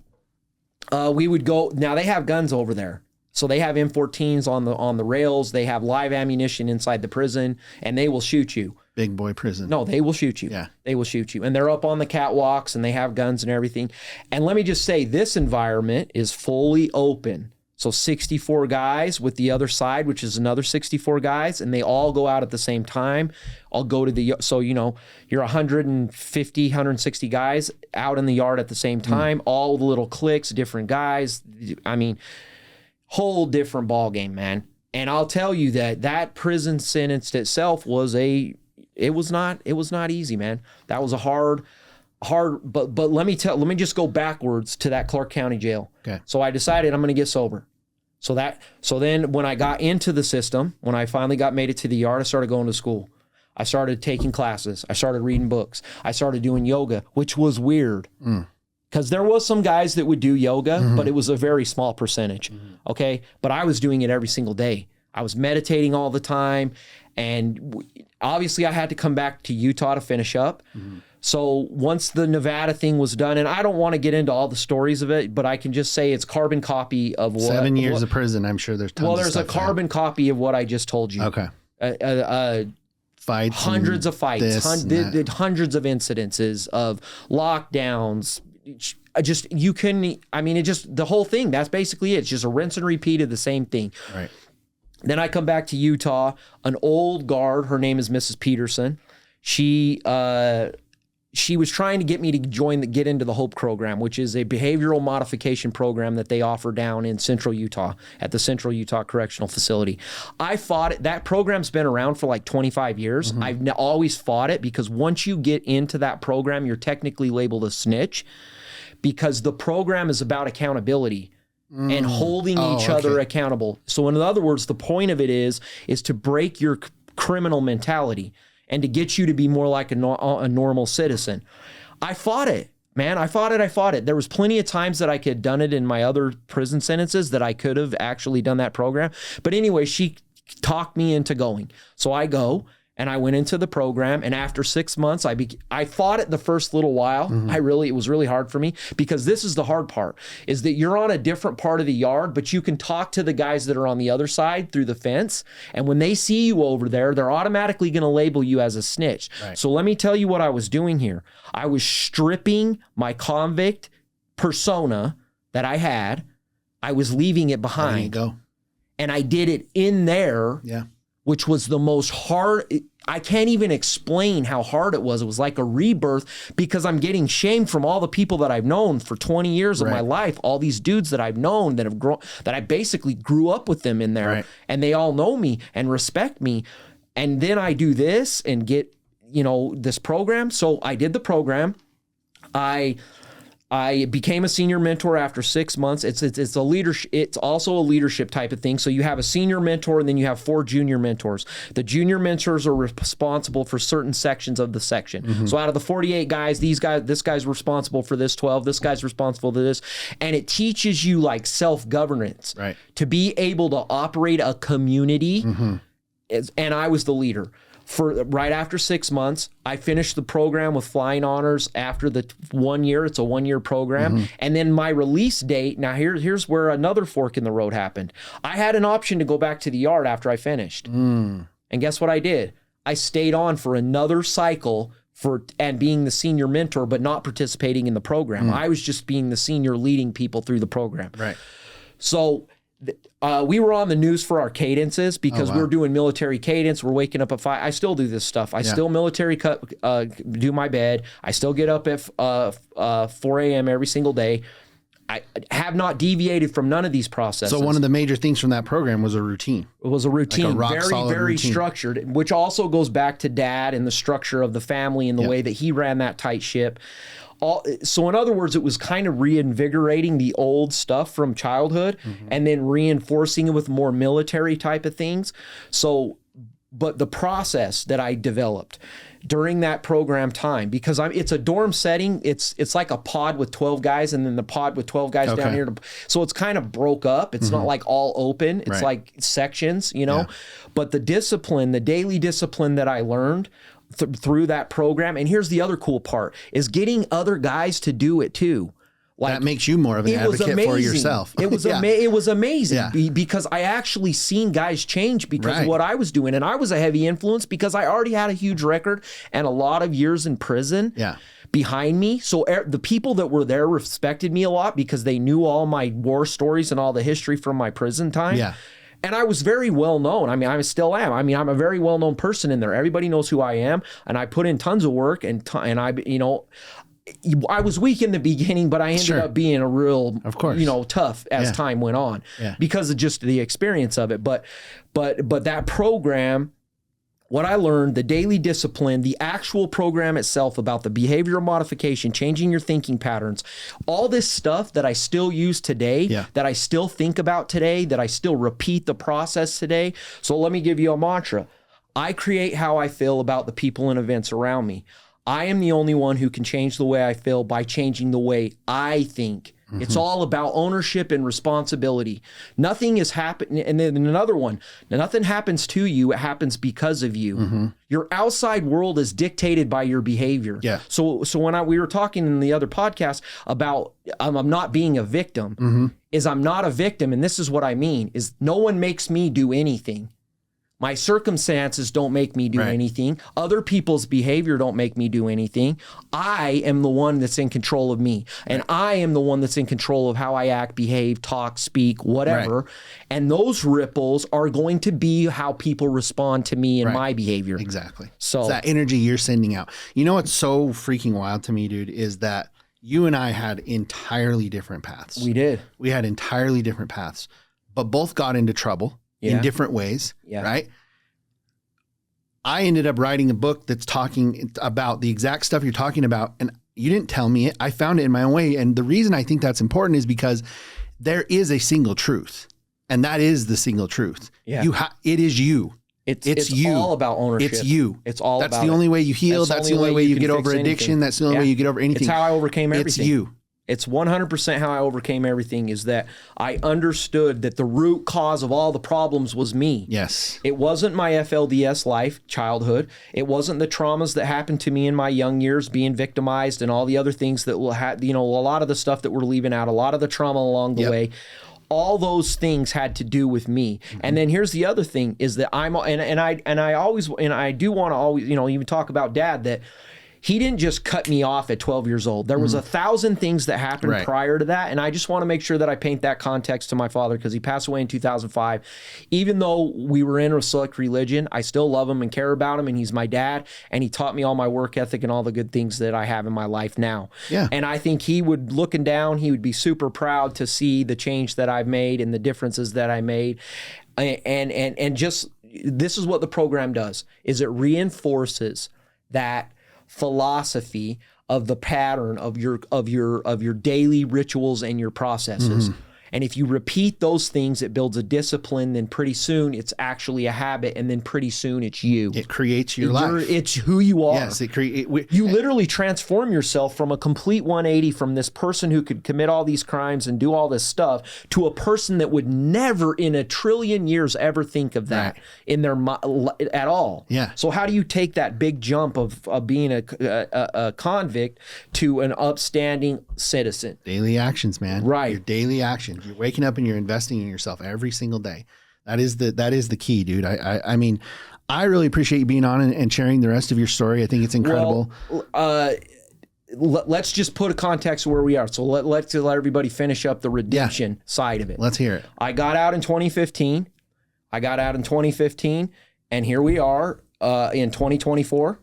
we would go... Now, they have guns over there. So they have M14s on the rails. They have live ammunition inside the prison, and they will shoot you. Big boy prison. No, they will shoot you. Yeah. They will shoot you. And they're up on the catwalks, and they have guns and everything. And let me just say, this environment is fully open. So 64 guys with the other side, which is another 64 guys, and they all go out at the same time. I'll go to the... So, you're 150, 160 guys out in the yard at the same time. All the little cliques, different guys. I mean... whole different ball game, man. And I'll tell you that prison sentence itself was it was not easy, man. That was a hard, but let me just go backwards to that Clark County jail. Okay. So I decided I'm going to get sober. So then when I got into the system, when I finally made it to the yard, I started going to school. I started taking classes. I started reading books. I started doing yoga, which was weird. Because there was some guys that would do yoga, but it was a very small percentage, okay? But I was doing it every single day. I was meditating all the time, and obviously I had to come back to Utah to finish up. So once the Nevada thing was done, and I don't want to get into all the stories of it, but I can just say it's carbon copy of what... 7 years of prison, I'm sure there's tons of stuff. Well, there's a carbon copy of what I just told you. Okay. Fights. Hundreds of fights, hundreds of incidences of lockdowns... the whole thing, that's basically it. It's just a rinse and repeat of the same thing. Right. Then I come back to Utah, an old guard, her name is Mrs. Peterson. She was trying to get me to get into the HOPE program, which is a behavioral modification program that they offer down in Central Utah at the Central Utah Correctional Facility. I fought it. That program's been around for like 25 years. I've always fought it because once you get into that program, you're technically labeled a snitch because the program is about accountability and holding each other accountable. So in other words, the point of it is to break your criminal mentality and to get you to be more like a normal citizen. I fought it, man. I fought it. There was plenty of times that I could have done it in my other prison sentences that I could have actually done that program. But anyway, she talked me into going. So I go, And I went into the program, and after 6 months, I fought it the first little while. It was really hard for me, because this is the hard part, is that you're on a different part of the yard, but you can talk to the guys that are on the other side through the fence. And when they see you over there, they're automatically going to label you as a snitch. Right. So let me tell you what I was doing here. I was stripping my convict persona that I had. I was leaving it behind. There you go. And I did it in there. Yeah. Which was the most hard. I can't even explain how hard it was. It was like a rebirth, because I'm getting shamed from all the people that I've known for 20 years of my life. All these dudes that I've known that have grown, that I basically grew up with them in there, and they all know me and respect me. And then I do this and get, this program. So I did the program. I became a senior mentor after 6 months. It's a leadership. It's also a leadership type of thing. So you have a senior mentor, and then you have 4 junior mentors. The junior mentors are responsible for certain sections of the section. So out of the 48 guys, this guy's responsible for this 12. This guy's responsible for this, and it teaches you like self-governance, to be able to operate a community. And I was the leader. Right after 6 months, I finished the program with flying honors after the 1 year. It's a 1 year program. And then my release date, now here's where another fork in the road happened. I had an option to go back to the yard after I finished. And guess what I did? I stayed on for another cycle and being the senior mentor, but not participating in the program. I was just being the senior, leading people through the program. Right. So we were on the news for our cadences, because we're doing military cadence. We're waking up at 5. I still do this stuff. I still military do my bed. I still get up at 4 a.m. every single day. I have not deviated from none of these processes. So one of the major things from that program was a routine. It was a routine, like a very routine. Structured, which also goes back to Dad and the structure of the family and the way that he ran that tight ship. So in other words, it was kind of reinvigorating the old stuff from childhood and then reinforcing it with more military type of things. So, but the process that I developed during that program time, because it's a dorm setting, it's like a pod with 12 guys, and then the pod with 12 guys down here. So it's kind of broke up. It's not like all open. It's like sections, But the discipline, the daily discipline that I learned through that program. And here's the other cool part, is getting other guys to do it too. Like, that makes you more of an advocate for yourself. It was it was amazing because I actually seen guys change because of what I was doing. And I was a heavy influence because I already had a huge record and a lot of years in prison behind me. So the people that were there respected me a lot because they knew all my war stories and all the history from my prison time. Yeah. And I was very well known. I mean, I still am. I mean, I'm a very well known person in there. Everybody knows who I am, and I put in tons of work. And I was weak in the beginning, but I ended up being a real, tough as time went on because of just the experience of it. But that program, what I learned, the daily discipline, the actual program itself about the behavioral modification, changing your thinking patterns, all this stuff that I still use today, that I still think about today, that I still repeat the process today. So let me give you a mantra. I create how I feel about the people and events around me. I am the only one who can change the way I feel by changing the way I think. It's all about ownership and responsibility. Nothing is happening. And then another one, nothing happens to you. It happens because of you. Your outside world is dictated by your behavior. Yeah. So when we were talking in the other podcast about I'm not being a victim, is I'm not a victim. And this is what I mean, is no one makes me do anything. My circumstances don't make me do anything. Other people's behavior don't make me do anything. I am the one that's in control of me. And I am the one that's in control of how I act, behave, talk, speak, whatever. And those ripples are going to be how people respond to me and my behavior. Exactly. So it's that energy you're sending out. You know what's so freaking wild to me, dude, is that you and I had entirely different paths. We did. We had entirely different paths, but both got into trouble. In different ways, right? I ended up writing a book that's talking about the exact stuff you're talking about, and you didn't tell me it. I found it in my own way, and the reason I think that's important is because there is a single truth, and that is the single truth. Yeah. It is you. It's you. All about ownership. It's you. It's all That's about the only way you heal. That's the only way you get over addiction. That's the only way you get over anything. It's how I overcame everything. It's you. It's 100% how I overcame everything, is that I understood that the root cause of all the problems was me. Yes. It wasn't my FLDS life, childhood. It wasn't the traumas that happened to me in my young years, being victimized and all the other things that will have, a lot of the stuff that we're leaving out, a lot of the trauma along the way. All those things had to do with me. And then here's the other thing is that I do want to always, even talk about Dad, that he didn't just cut me off at 12 years old. There was 1,000 things that happened prior to that. And I just want to make sure that I paint that context to my father, because he passed away in 2005. Even though we were in a select religion, I still love him and care about him. And he's my dad. And he taught me all my work ethic and all the good things that I have in my life now. Yeah. And I think he would, looking down, he would be super proud to see the change that I've made and the differences that I made. And just, this is what the program does, is it reinforces that philosophy of the pattern of your daily rituals and your processes. And if you repeat those things, it builds a discipline. Then pretty soon it's actually a habit, and then pretty soon it's you. It creates your life. It's who you are. Yes, you literally transform yourself from a complete 180, from this person who could commit all these crimes and do all this stuff, to a person that would never in a trillion years ever think of that in their at all. Yeah. So how do you take that big jump of being a convict to an upstanding citizen? Daily actions, man. Right. Your daily actions. You're waking up and you're investing in yourself every single day. That is the key, dude. I mean, I really appreciate you being on and sharing the rest of your story. I think it's incredible. Well, let's just put a context where we are. So let's let everybody finish up the redemption side of it. Let's hear it. I got out in 2015. And here we are in 2024.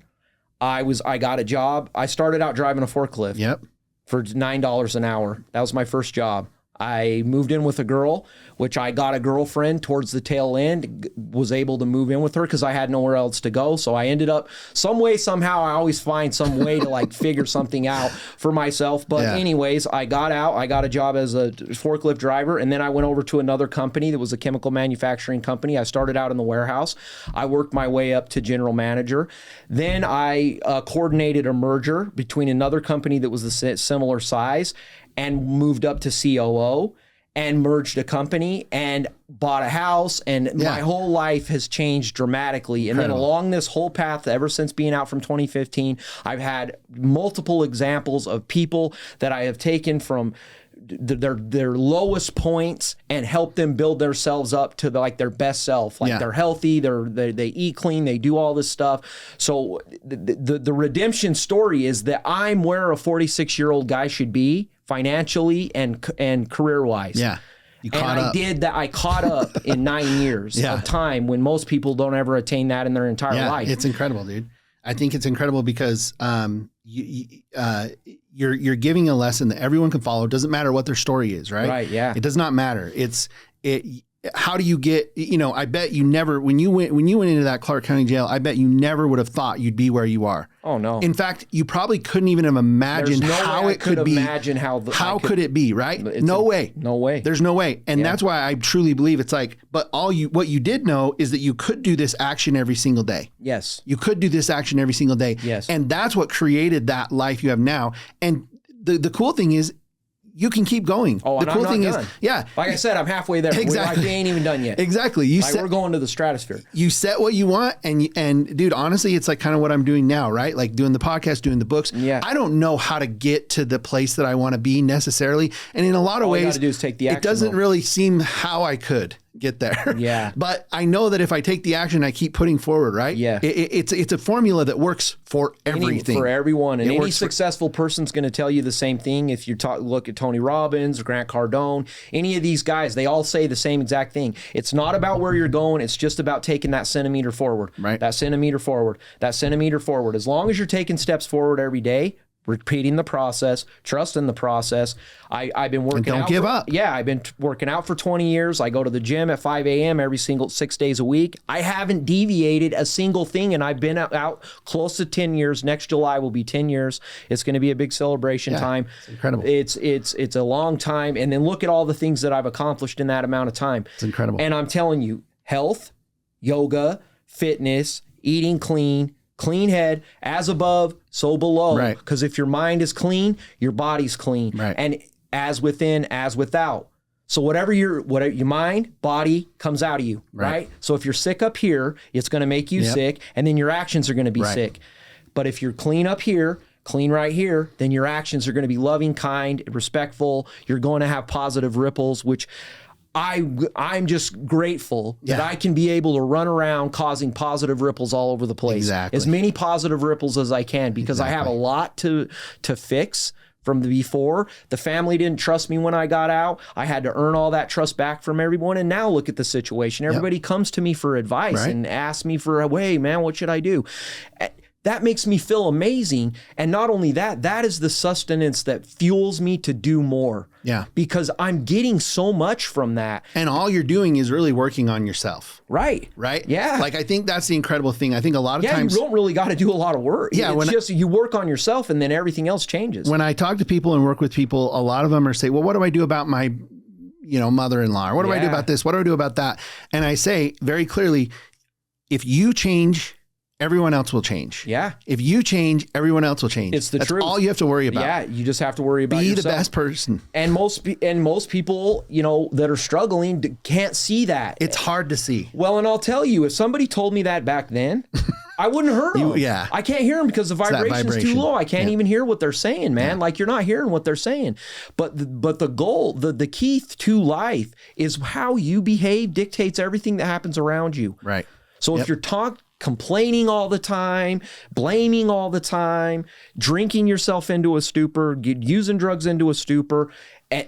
I got a job. I started out driving a forklift. Yep. For $9 an hour. That was my first job. I moved in with a girl, which I got a girlfriend towards the tail end, was able to move in with her because I had nowhere else to go. So I ended up somehow I always find some way to like figure something out for myself. But anyways, I got out, I got a job as a forklift driver. And then I went over to another company that was a chemical manufacturing company. I started out in the warehouse. I worked my way up to general manager. Then I coordinated a merger between another company that was the similar size, and moved up to COO and merged a company and bought a house. And my whole life has changed dramatically. And then along this whole path, ever since being out from 2015, I've had multiple examples of people that I have taken from their lowest points and help them build themselves up to their best self. They're healthy, they eat clean, they do all this stuff. So the redemption story is that I'm where a 46-year-old guy should be financially and career-wise. Yeah. You caught up. I did that. I caught up in 9 years of time when most people don't ever attain that in their entire life. It's incredible, dude. I think it's incredible because you're giving a lesson that everyone can follow. It doesn't matter what their story is, right? Right, yeah. It does not matter. How do you get, I bet you never, when you went into that Clark County jail, I bet you never would have thought you'd be where you are. Oh no. In fact, you probably couldn't even have imagined how it could be. Imagine how could it be, right? No way. There's no way. And that's why I truly believe it's but what you did know is that you could do this action every single day. Yes. You could do this action every single day. Yes. And that's what created that life you have now. And the cool thing is, you can keep going. Oh, the cool thing is, like I said, I'm halfway there. Exactly. We ain't even done yet. Exactly. We're going to the stratosphere. You set what you want, and dude, honestly, it's like kind of what I'm doing now, right? Like doing the podcast, doing the books. Yeah. I don't know how to get to the place that I want to be necessarily, and in a lot of ways, all you got to do is take the action. It doesn't really seem how I could get there. Yeah. But I know that if I take the action, I keep putting forward, right? Yeah. It's a formula that works for everything. For everyone. And any successful person's going to tell you the same thing. If you look at Tony Robbins, Grant Cardone, any of these guys, they all say the same exact thing. It's not about where you're going. It's just about taking that centimeter forward. Right. That centimeter forward. That centimeter forward. As long as you're taking steps forward every day, repeating the process, trusting the process. I've been working out. Don't give up. Yeah, I've been working out for 20 years. I go to the gym at 5 a.m. every single 6 days a week. I haven't deviated a single thing, and I've been out close to 10 years. Next July will be 10 years. It's going to be a big celebration time. It's incredible. It's a long time, and then look at all the things that I've accomplished in that amount of time. It's incredible. And I'm telling you, health, yoga, fitness, eating clean, Clean head, as above, so below. Right. Because if your mind is clean, your body's clean. Right. And as within, as without. So whatever your mind, body comes out of you, right? So if you're sick up here, it's going to make you sick, and then your actions are going to be sick. But if you're clean up here, clean right here, then your actions are going to be loving, kind, respectful. You're going to have positive ripples, which I'm just grateful that I can be able to run around causing positive ripples all over the place. Exactly. As many positive ripples as I can, because I have a lot to fix from the before. The family didn't trust me when I got out. I had to earn all that trust back from everyone. And now look at the situation. Everybody comes to me for advice and asks me for, hey, man, what should I do? That makes me feel amazing. And not only that, that is the sustenance that fuels me to do more. Yeah. Because I'm getting so much from that. And all you're doing is really working on yourself. Right. Right? Yeah. Like, I think that's the incredible thing. I think a lot of times... you don't really got to do a lot of work. Yeah. It's just you work on yourself and then everything else changes. When I talk to people and work with people, a lot of them are saying, well, what do I do about my, mother-in-law? Or what do I do about this? What do I do about that? And I say very clearly, if you change, everyone else will change. Yeah. If you change, everyone else will change. It's the That's truth. all you have to worry about. Yeah, you just have to worry about Be yourself. the best person. And most people, that are struggling can't see that. It's hard to see. Well, and I'll tell you, if somebody told me that back then, I wouldn't hurt them. I can't hear them because the vibration's too low. I can't even hear what they're saying, man. Like, you're not hearing what they're saying. But the goal, the key to life is how you behave dictates everything that happens around you. Right. So if you're complaining all the time, blaming all the time, drinking yourself into a stupor, using drugs into a stupor,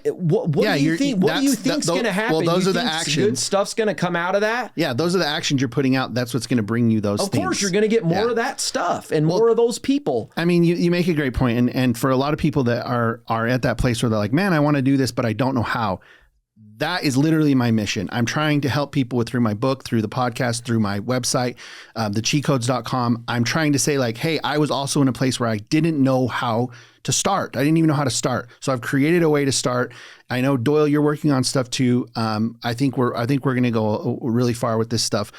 what do you think? What do you think's going to happen? Well, those you are the think actions. Good stuff's going to come out of that. Yeah, those are the actions you're putting out. That's what's going to bring you those things. Of course, you're going to get more of that stuff and more of those people. I mean, you make a great point, and for a lot of people that are at that place where they're like, man, I want to do this, but I don't know how. That is literally my mission. I'm trying to help people through my book, through the podcast, through my website, thecheatcodes.com. I'm trying to say, like, hey, I was also in a place where I didn't know how to start. I didn't even know how to start. So I've created a way to start. I know, Doyle, you're working on stuff too. I think we're going to go really far with this stuff.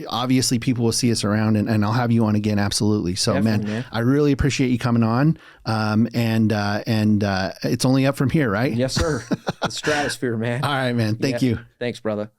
Obviously, people will see us around, and I'll have you on again. Absolutely. So, Definitely, man, I really appreciate you coming on. And it's only up from here, right? Yes, sir. The stratosphere, man. All right, man. Thank you. Thanks, brother.